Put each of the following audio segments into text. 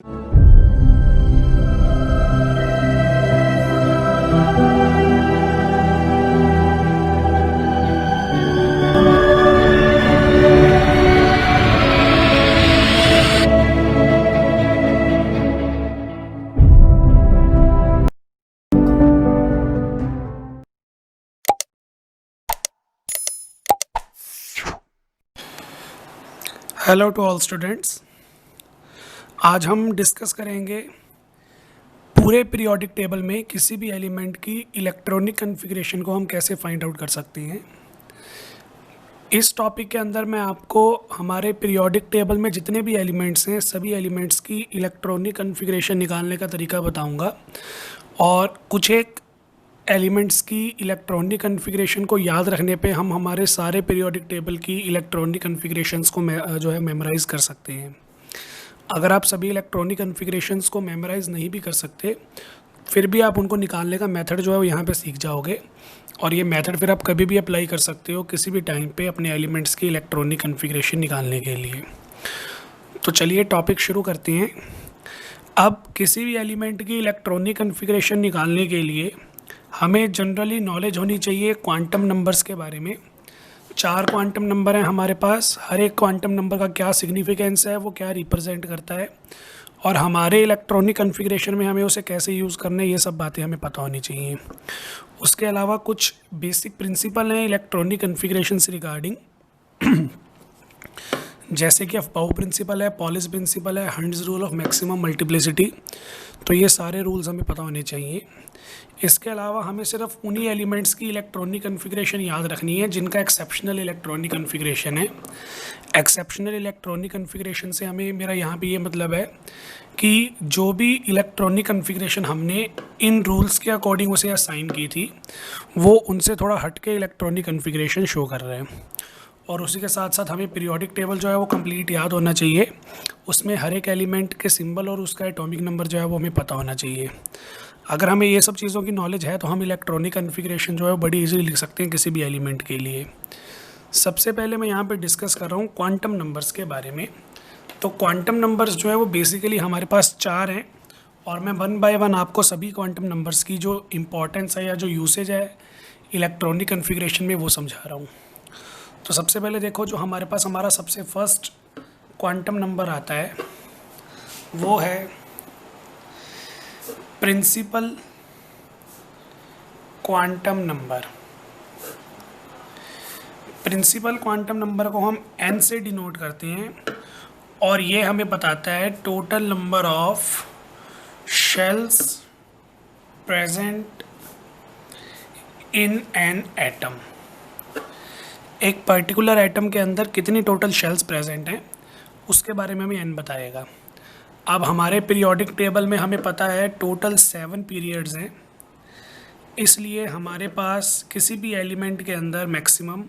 Hello to all students. आज हम discuss करेंगे पूरे पीरियोडिक टेबल में किसी भी एलिमेंट की इलेक्ट्रॉनिक कॉन्फ़िगरेशन को हम कैसे फाइंड आउट कर सकते हैं। इस टॉपिक के अंदर मैं आपको हमारे पीरियोडिक टेबल में जितने भी एलिमेंट्स हैं सभी एलिमेंट्स की इलेक्ट्रॉनिक कॉन्फ़िगरेशन निकालने का तरीका बताऊंगा और कुछ एक एलिमेंट्स की इलेक्ट्रॉनिक कॉन्फ़िगरेशन को याद रखने पे हम हमारे सारे पीरियोडिक टेबल की इलेक्ट्रॉनिक कॉन्फ़िगरेशंस को जो है मेमोराइज़ कर सकते हैं। अगर आप सभी इलेक्ट्रॉनिक कॉन्फ़िगरेशंस को मेमोराइज़ नहीं भी कर सकते फिर भी आप उनको निकालने का मेथड जो है वो यहाँ पे सीख जाओगे और ये मेथड फिर आप कभी भी अप्लाई कर सकते हो किसी भी टाइम पे अपने एलिमेंट्स की इलेक्ट्रॉनिक कॉन्फ़िगरेशन निकालने के लिए। तो चलिए टॉपिक शुरू करते हैं। अब किसी भी एलिमेंट की इलेक्ट्रॉनिक कॉन्फ़िगरेशन निकालने के लिए हमें जनरली नॉलेज होनी चाहिए क्वांटम नंबर्स के बारे में। 4 क्वांटम नंबर हैं हमारे पास, हर एक क्वांटम नंबर का क्या सिग्निफिकेंस है, वो क्या रिप्रेजेंट करता है और हमारे इलेक्ट्रॉनिक कॉन्फ़िगरेशन में हमें उसे कैसे यूज़ करना है, ये सब बातें हमें पता होनी चाहिए। उसके अलावा कुछ बेसिक प्रिंसिपल हैं इलेक्ट्रॉनिक कॉन्फ़िगरेशन से रिगार्डिंग, जैसे कि अफबाउ प्रिंसिपल है, पॉलिस प्रिंसिपल है, hunts rule of maximum multiplicity. तो ये सारे रूल्स हमें पता होने चाहिए। इसके अलावा हमें सिर्फ उन्हीं एलिमेंट्स की इलेक्ट्रॉनिक कॉन्फ़िगरेशन याद रखनी है जिनका एक्सेप्शनल इलेक्ट्रॉनिक कॉन्फ़िगरेशन है। एक्सेप्शनल इलेक्ट्रॉनिक कॉन्फ़िगरेशन से हमें मेरा यहाँ पे ये मतलब है कि जो भी इलेक्ट्रॉनिक कॉन्फ़िगरेशन हमने इन रूल्स के अकॉर्डिंग उसे असाइन की थी वो उनसे थोड़ा हट के इलेक्ट्रॉनिक कॉन्फ़िगरेशन शो कर रहे हैं। और उसी के साथ साथ हमें पीरियोडिक टेबल जो है वो कंप्लीट याद होना चाहिए, उसमें हर एक एलिमेंट के सिंबल और उसका एटॉमिक नंबर जो है वो हमें पता होना चाहिए। अगर हमें ये सब चीज़ों की नॉलेज है तो हम इलेक्ट्रॉनिक कॉन्फ़िगरेशन जो है वो बड़ी इजीली लिख सकते हैं किसी भी एलिमेंट के लिए। सबसे पहले मैं यहाँ पे डिस्कस कर रहा हूँ क्वांटम नंबर्स के बारे में। तो क्वांटम नंबर्स जो है वो बेसिकली हमारे पास 4 हैं और मैं 1 बाय 1 आपको सभी क्वांटम नंबर्स की जो इम्पोर्टेंस है या जो यूसेज है इलेक्ट्रॉनिक कॉन्फ़िगरेशन में वो समझा रहा हूँ। तो सबसे पहले देखो, जो हमारे पास हमारा सबसे फर्स्ट क्वांटम नंबर आता है वो है principal quantum number. Principal quantum number को हम n से डिनोट करते हैं और ये हमें बताता है total number of shells present in an atom. एक पर्टिकुलर एटम के अंदर कितनी टोटल शेल्स प्रेजेंट हैं उसके बारे में हमें n बताएगा। अब हमारे पीरियोडिक टेबल में हमें पता है टोटल 7 पीरियड्स हैं, इसलिए हमारे पास किसी भी एलिमेंट के अंदर मैक्सिमम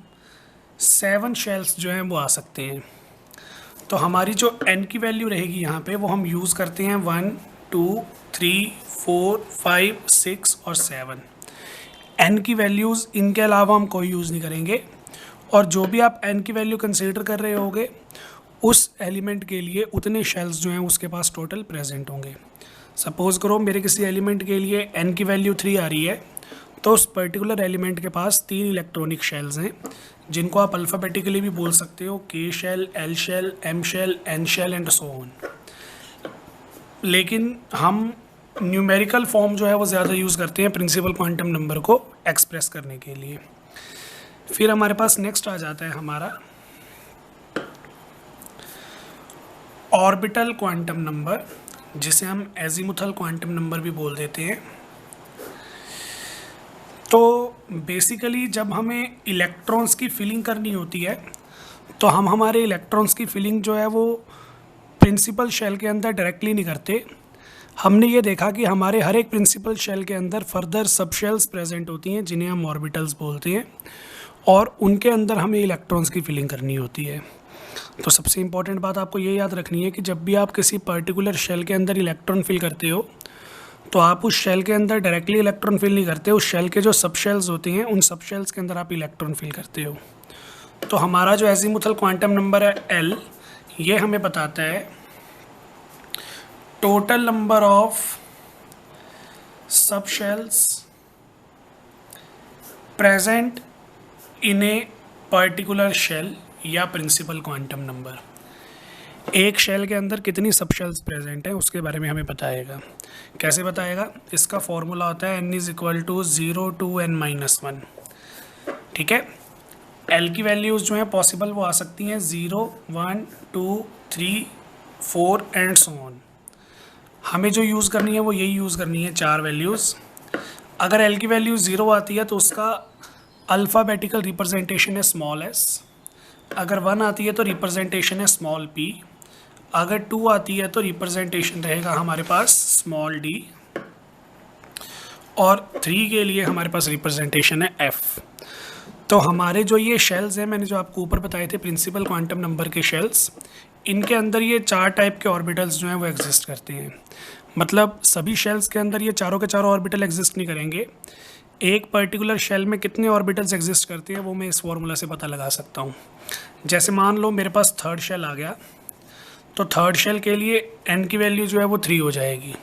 7 शेल्स जो हैं वो आ सकते हैं। तो हमारी जो n की वैल्यू रहेगी यहाँ पे वो हम यूज़ करते हैं 1, 2, 3, 4, 5, 6 और 7। n की वैल्यूज़ इनके अलावा हम कोई यूज़ नहीं करेंगे और जो भी आप n की वैल्यू कंसीडर कर रहे होगे उस एलिमेंट के लिए उतने शेल्स जो हैं उसके पास टोटल प्रेजेंट होंगे। सपोज़ करो मेरे किसी एलिमेंट के लिए n की वैल्यू 3 आ रही है तो उस पर्टिकुलर एलिमेंट के पास 3 इलेक्ट्रॉनिक शेल्स हैं जिनको आप अल्फ़ाबेटिकली भी बोल सकते हो, k shell, l shell, m shell, n shell and so on. लेकिन हम न्यूमेरिकल फॉर्म जो है वो ज़्यादा यूज़ करते हैं प्रिंसिपल क्वांटम नंबर को एक्सप्रेस करने के लिए। फिर हमारे पास नेक्स्ट आ जाता है हमारा ऑर्बिटल क्वांटम नंबर, जिसे हम एजीमुथल क्वांटम नंबर भी बोल देते हैं। तो बेसिकली जब हमें इलेक्ट्रॉन्स की फिलिंग करनी होती है तो हम हमारे इलेक्ट्रॉन्स की फिलिंग जो है वो प्रिंसिपल शेल के अंदर डायरेक्टली नहीं करते। हमने ये देखा कि हमारे हर एक प्रिंसिपल शेल के अंदर फर्दर सब शेल्स प्रेजेंट होती हैं जिन्हें हम ऑर्बिटल्स बोलते हैं और उनके अंदर हमें इलेक्ट्रॉन्स की फिलिंग करनी होती है। तो सबसे इम्पॉर्टेंट बात आपको ये याद रखनी है कि जब भी आप किसी पर्टिकुलर शेल के अंदर इलेक्ट्रॉन फिल करते हो तो आप उस शेल के अंदर डायरेक्टली इलेक्ट्रॉन फिल नहीं करते, उस शेल के जो सब शेल्स होते हैं उन सब शेल्स के अंदर आप इलेक्ट्रॉन फिल करते हो। तो हमारा जो एजीमुथल क्वांटम नंबर है L, ये हमें बताता है total number of sub shells present in a particular shell या प्रिंसिपल क्वांटम नंबर। एक शेल के अंदर कितनी सब शेल्स प्रेजेंट है उसके बारे में हमें बताएगा। कैसे बताएगा? इसका फॉर्मूला होता है n is equal to 0 to n-1। ठीक है, L की वैल्यूज़ जो हैं पॉसिबल वो आ सकती हैं 0, 1, 2, 3, 4 एंड सो ऑन। हमें जो यूज़ करनी है वो यही यूज़ करनी है, 4 वैल्यूज़। अगर L की वैल्यू 0 आती है तो उसका अल्फ़ाबेटिकल रिप्रेजेंटेशन है स्मॉल s। अगर 1 आती है तो रिप्रेजेंटेशन है स्मॉल p। अगर 2 आती है तो रिप्रेजेंटेशन रहेगा हमारे पास स्मॉल d। और 3 के लिए हमारे पास रिप्रेजेंटेशन है f। तो हमारे जो ये शेल्स हैं, मैंने जो आपको ऊपर बताए थे प्रिंसिपल क्वांटम नंबर के शेल्स, इनके अंदर ये 4 टाइप के ऑर्बिटल्स जो हैं वो एग्जिस्ट करते हैं। मतलब सभी शेल्स के अंदर ये चारों के चारों ऑर्बिटल एग्जिस्ट नहीं करेंगे। एक पर्टिकुलर शेल में कितने ऑर्बिटल्स एग्जिस्ट करते हैं वो मैं इस फॉर्मूला से पता लगा सकता हूँ। जैसे मान लो मेरे पास थर्ड शेल आ गया, तो थर्ड शेल के लिए n की वैल्यू जो है वो 3 हो जाएगी।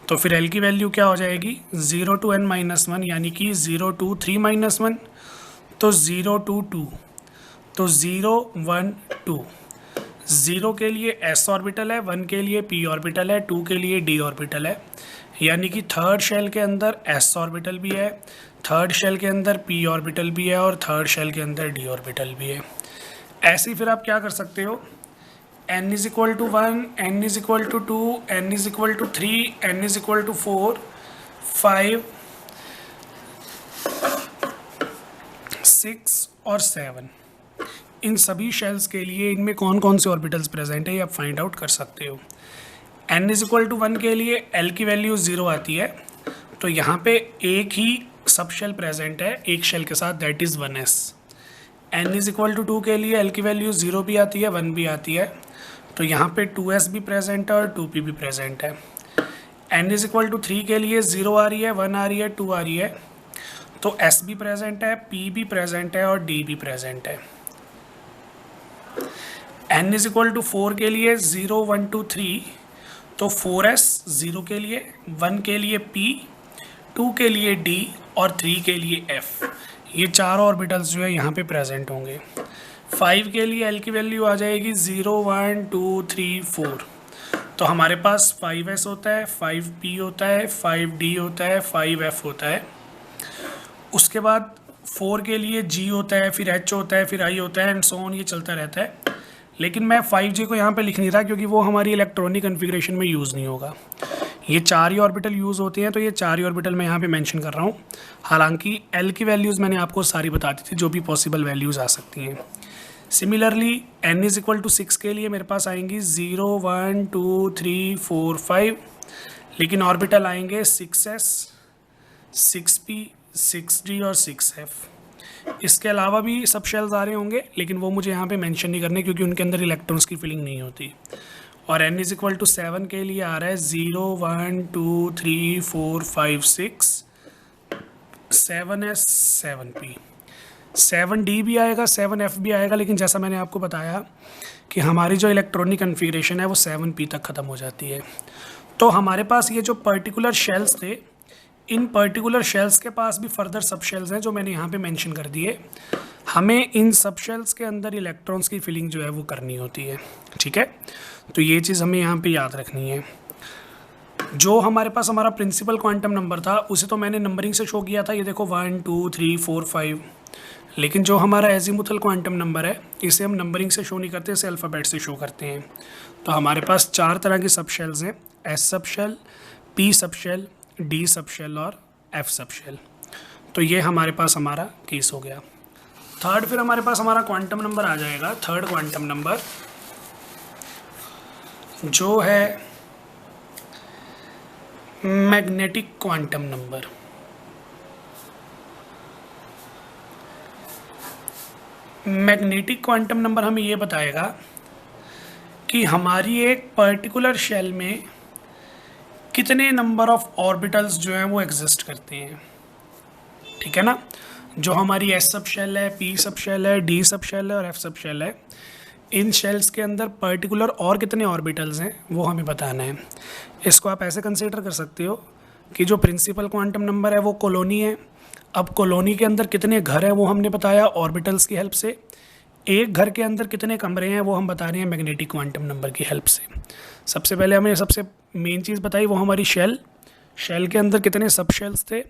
तो फिर L की वैल्यू क्या हो जाएगी? 0 to n-1, यानी कि 0 to 3-1, तो 0 to 2, तो 0, 1, 2। 0 के लिए s ऑर्बिटल है, 1 के लिए p ऑर्बिटल है, 2 के लिए d ऑर्बिटल है। यानी कि थर्ड शेल के अंदर s ऑर्बिटल भी है, थर्ड शेल के अंदर p ऑर्बिटल भी है और थर्ड शेल के अंदर d ऑर्बिटल भी है। ऐसे ही फिर आप क्या कर सकते हो, n is equal to 1, n is equal to 2, n is equal to 3, n is equal to 4, 5, 6 और 7। इन सभी शेल्स के लिए इनमें कौन कौन से ऑर्बिटल्स प्रेजेंट है ये आप फाइंड आउट कर सकते हो। n इज इक्वल टू 1 के लिए L की वैल्यू 0 आती है, तो यहाँ पे एक ही सब शेल प्रेजेंट है एक शेल के साथ, that is 1s। n is equal to 2 के लिए L की वैल्यू 0 भी आती है, 1 भी आती है, तो यहाँ पे 2s भी प्रेजेंट है और 2p भी प्रेजेंट है। n इज इक्वल टू 3 के लिए 0 आ रही है, 1 आ रही है, 2 आ रही है, तो s भी प्रेजेंट है, p भी प्रेजेंट है और d भी प्रेजेंट है। n इज इक्वल टू 4 के लिए 0, 1, 2, 3, तो 4s 0 के लिए, 1 के लिए p, 2 के लिए d और 3 के लिए f। ये चारों ऑर्बिटल्स जो है यहाँ पे प्रेजेंट होंगे। 5 के लिए L की वैल्यू आ जाएगी 0, 1, 2, 3, 4, तो हमारे पास 5s होता है, 5p होता है, 5d होता है, 5f होता है। उसके बाद 4 के लिए G होता है, फिर H होता है, फिर I होता है एंड सो ऑन, ये चलता रहता है। लेकिन मैं 5G को यहाँ पे लिख नहीं रहा क्योंकि वो हमारी इलेक्ट्रॉनिक कन्फिग्रेशन में यूज़ नहीं होगा। ये 4 ही ऑर्बिटल यूज़ होते हैं, तो ये 4 ही ऑर्बिटल मैं यहाँ पे मेंशन कर रहा हूँ। हालांकि L की वैल्यूज़ मैंने आपको सारी बता दी थी जो भी पॉसिबल वैल्यूज़ आ सकती हैं। Similarly n is equal to 6 के लिए मेरे पास आएंगी 0, 1, 2, 3, 4, 5, लेकिन ऑर्बिटल आएंगे 6s, 6p, 6d और 6f। इसके अलावा भी सब शेल्स आ रहे होंगे, लेकिन वो मुझे यहाँ पे मेंशन नहीं करने क्योंकि उनके अंदर इलेक्ट्रॉन्स की फिलिंग नहीं होती। और n इज इक्वल टू 7 के लिए आ रहा है 0, 1, 2, 3, 4, 5, 6, 7s, 7p, 7d भी आएगा, 7f भी आएगा, लेकिन जैसा मैंने आपको बताया कि हमारी जो इलेक्ट्रॉनिक कन्फिग्रेशन है वो 7p तक ख़त्म हो जाती है। तो हमारे पास ये जो पर्टिकुलर शेल्स थे, इन पर्टिकुलर शेल्स के पास भी फर्दर सब शेल्स हैं जो मैंने यहाँ पे मेंशन कर दिए। हमें इन सब शेल्स के अंदर इलेक्ट्रॉन्स की फिलिंग जो है वो करनी होती है। ठीक है, तो ये चीज़ हमें यहाँ पे याद रखनी है। जो हमारे पास हमारा प्रिंसिपल क्वांटम नंबर था उसे तो मैंने नंबरिंग से शो किया था, ये देखो 1, 2, 3, 4, 5। लेकिन जो हमारा एजीमुथल क्वांटम नंबर है इसे हम नंबरिंग से शो नहीं करते, इसे अल्फ़ाबेट से शो करते हैं। तो हमारे पास 4 तरह की सब शेल्स हैं, S sub shell, P sub shell, D sub shell और F सब शेल। तो ये हमारे पास हमारा केस हो गया। थर्ड फिर हमारे पास हमारा क्वांटम नंबर आ जाएगा, थर्ड क्वांटम नंबर जो है magnetic quantum number. Magnetic quantum number हमें ये बताएगा कि हमारी एक पर्टिकुलर शेल में कितने नंबर ऑफ ऑर्बिटल्स जो हैं वो एग्जिस्ट करते हैं। ठीक है ना, जो हमारी S सब शेल है, P सब शेल है, D सब शेल है और F सब शेल है, इन शेल्स के अंदर पर्टिकुलर और कितने ऑर्बिटल्स हैं वो हमें बताना है। इसको आप ऐसे कंसीडर कर सकते हो कि जो प्रिंसिपल क्वांटम नंबर है वो कॉलोनी है। अब कॉलोनी के अंदर कितने घर हैं वो हमने बताया ऑर्बिटल्स की हेल्प से। एक घर के अंदर कितने कमरे हैं वो हम बता रहे हैं मैग्नेटिक क्वांटम नंबर की हेल्प से। सबसे पहले हमें सबसे मेन चीज़ बताई वो हमारी शेल के अंदर कितने सब शेल्स थे,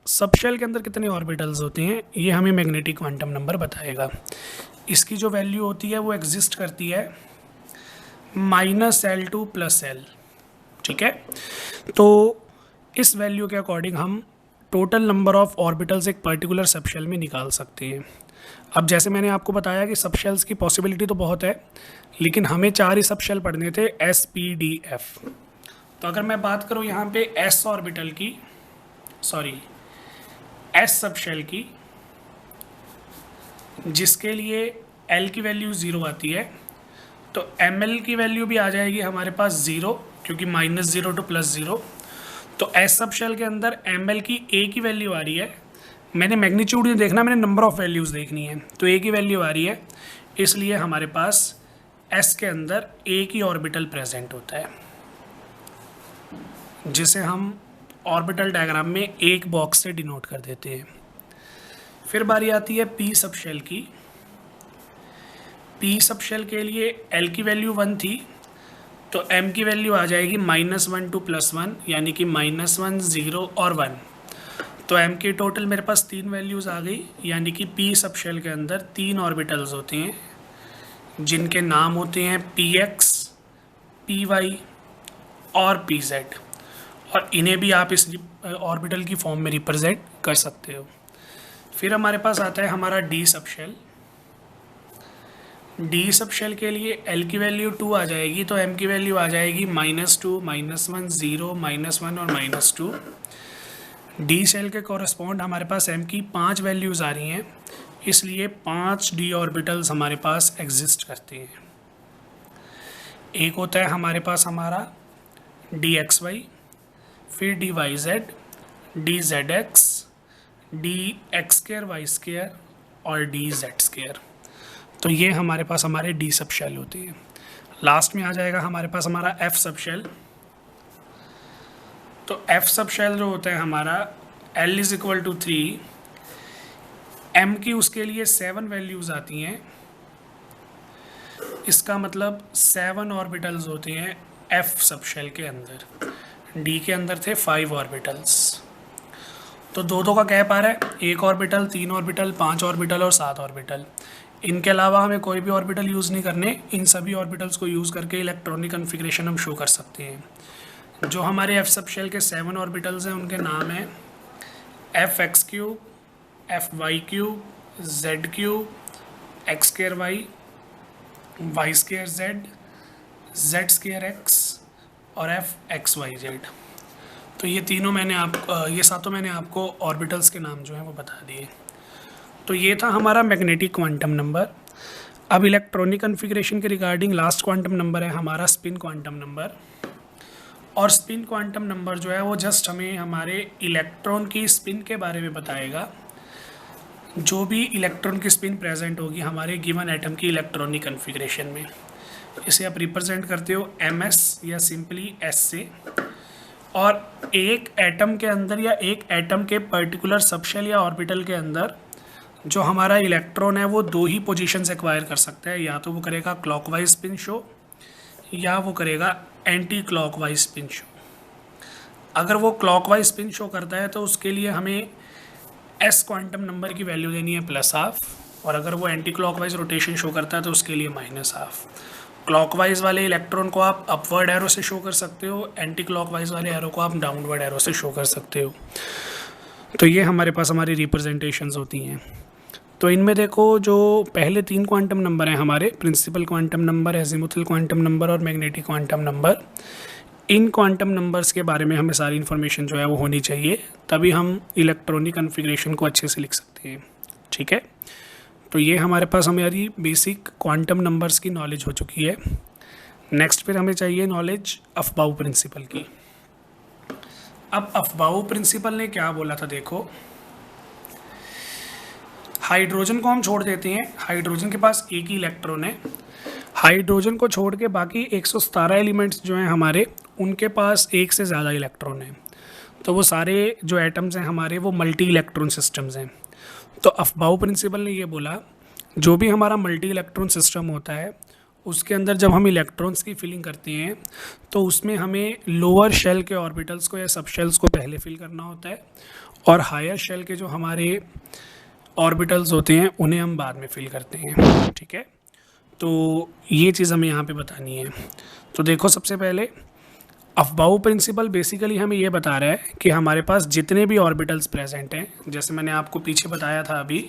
सब शेल के अंदर कितने ऑर्बिटल्स होते हैं, ये हमें मैग्नेटिक क्वांटम नंबर बताएगा। इसकी जो वैल्यू होती है वो एग्जिस्ट करती है -L2 + L। ठीक है, तो इस वैल्यू के अकॉर्डिंग हम टोटल नंबर ऑफ ऑर्बिटल्स एक पर्टिकुलर सबशेल में निकाल सकते हैं। अब जैसे मैंने आपको बताया कि सबशेल्स की पॉसिबिलिटी तो बहुत है, लेकिन हमें 4 ही सबशेल पढ़ने थे S P D F। तो अगर मैं बात करूँ यहाँ पे S ऑर्बिटल की, सॉरी S सबशेल की, जिसके लिए L की वैल्यू 0 आती है, तो ML की वैल्यू भी आ जाएगी हमारे पास 0, क्योंकि -0 to +0। तो S सबशेल के अंदर ML की A की वैल्यू आ रही है। मैंने मैग्नीट्यूड नहीं देखना, मैंने नंबर ऑफ़ वैल्यूज़ देखनी है। तो A की वैल्यू आ रही है, इसलिए हमारे पास S के अंदर A की ऑर्बिटल प्रेजेंट होता है, जिसे हम ऑर्बिटल डायग्राम में एक बॉक्स से डिनोट कर देते हैं। फिर बारी आती है P सबशेल की। P सबशेल के लिए L की वैल्यू 1 थी, तो M की वैल्यू आ जाएगी -1 to +1, यानी कि -1, 0 और 1। तो M की टोटल मेरे पास 3 वैल्यूज़ आ गई, यानी कि P सबशेल के अंदर 3 ऑर्बिटल्स होते हैं, जिनके नाम होते हैं PX, PY और PZ, और इन्हें भी आप इस ऑर्बिटल की फॉर्म में रिप्रेजेंट कर सकते हो। फिर हमारे पास आता है हमारा D सबशेल। D सबशेल के लिए L की वैल्यू 2 आ जाएगी, तो M की वैल्यू आ जाएगी -2, -1, 0, -1 और -2। D शेल के कॉरस्पॉन्ड हमारे पास M की 5 वैल्यूज़ आ रही हैं, इसलिए 5 D ऑर्बिटल्स हमारे पास एग्जिस्ट करते हैं। एक होता है हमारे पास हमारा DXY, फिर DYZ, DZX, DX2Y2 और DZ2। तो ये हमारे पास हमारे D सबशेल होते हैं। लास्ट में आ जाएगा हमारे पास हमारा F सबशेल। तो F सबशेल जो होता है हमारा L = 3, M की उसके लिए 7 वैल्यूज़ आती हैं, इसका मतलब 7 ऑर्बिटल्स होते हैं F सबशेल के अंदर। D के अंदर थे 5 ऑर्बिटल्स, तो 2-2 का गैप आ रहा है, 1 ऑर्बिटल, 3 ऑर्बिटल, 5 ऑर्बिटल और 7 ऑर्बिटल। इनके अलावा हमें कोई भी ऑर्बिटल यूज़ नहीं करने, इन सभी ऑर्बिटल्स को यूज़ करके इलेक्ट्रॉनिक कन्फिग्रेशन हम शो कर सकते हैं। जो हमारे F सबशेल के 7 ऑर्बिटल्स हैं उनके नाम हैं FX3, FY3, Z3, X2Y, Y2Z, Z2X और FXYZ। तो ये तीनों ये सातों मैंने आपको ऑर्बिटल्स के नाम जो हैं वो बता दिए। तो ये था हमारा मैग्नेटिक क्वांटम नंबर। अब इलेक्ट्रॉनिक कन्फिग्रेशन के रिगार्डिंग लास्ट क्वांटम नंबर है हमारा स्पिन क्वांटम नंबर। और स्पिन क्वांटम नंबर जो है वो जस्ट हमें हमारे इलेक्ट्रॉन की स्पिन के बारे में बताएगा। जो भी इलेक्ट्रॉन की स्पिन प्रेजेंट होगी हमारे गिवन एटम की इलेक्ट्रॉनिक कन्फिग्रेशन में, इसे आप रिप्रेजेंट करते हो MS या सिंपली S से। और एक एटम के अंदर या एक एटम के पर्टिकुलर सबशेल या ऑर्बिटल के अंदर जो हमारा इलेक्ट्रॉन है वो 2 ही पोजीशंस एक्वायर कर सकता है, या तो वो करेगा क्लॉकवाइज स्पिन शो या वो करेगा एंटी क्लॉकवाइज स्पिन शो। अगर वो क्लॉकवाइज स्पिन शो करता है तो उसके लिए हमें S क्वांटम नंबर की वैल्यू देनी है +12, और अगर वो एंटी क्लॉकवाइज रोटेशन शो करता है तो उसके लिए -12। क्लॉकवाइज वाले इलेक्ट्रॉन को आप अपवर्ड एरो से शो कर सकते हो, एंटी क्लॉकवाइज वाले एरो को आप डाउनवर्ड एरो से शो कर सकते हो। तो ये हमारे पास हमारी रिप्रेजेंटेशंस होती हैं। तो इनमें देखो जो पहले 3 क्वांटम नंबर हैं हमारे, principal quantum number, azimuthal quantum number और मैग्नेटिक क्वांटम नंबर, इन क्वांटम नंबर्स के बारे में हमें सारी इन्फॉर्मेशन जो है वो होनी चाहिए, तभी हम इलेक्ट्रॉनिक कन्फिग्रेशन को अच्छे से लिख सकते हैं। ठीक है, तो ये हमारे पास हमारी बेसिक क्वांटम नंबर्स की नॉलेज हो चुकी है। नेक्स्ट फिर हमें चाहिए नॉलेज अफबाऊ प्रिंसिपल की। अब अफबाऊ प्रिंसिपल ने क्या बोला था, देखो हाइड्रोजन को हम छोड़ देते हैं, हाइड्रोजन के पास एक ही इलेक्ट्रॉन है, हाइड्रोजन को छोड़ के बाकी 117 एलिमेंट्स जो हैं हमारे, उनके पास एक से ज़्यादा इलेक्ट्रॉन हैं। तो वो सारे जो एटम्स हैं हमारे वो मल्टी इलेक्ट्रॉन सिस्टम्स हैं। तो अफबाउ प्रिंसिपल ने ये बोला, जो भी हमारा मल्टी इलेक्ट्रॉन सिस्टम होता है उसके अंदर जब हम इलेक्ट्रॉन्स की फिलिंग करते हैं तो उसमें हमें लोअर शेल के ऑर्बिटल्स को या सब शेल्स को पहले फिल करना होता है, और हायर शेल के जो हमारे ऑर्बिटल्स होते हैं उन्हें हम बाद में फिल करते हैं। ठीक है, तो ये चीज़ हमें यहाँ पे बतानी है। तो देखो, सबसे पहले अफबाउ प्रिंसिपल बेसिकली हमें ये बता रहा है कि हमारे पास जितने भी ऑर्बिटल्स प्रेजेंट हैं, जैसे मैंने आपको पीछे बताया था अभी,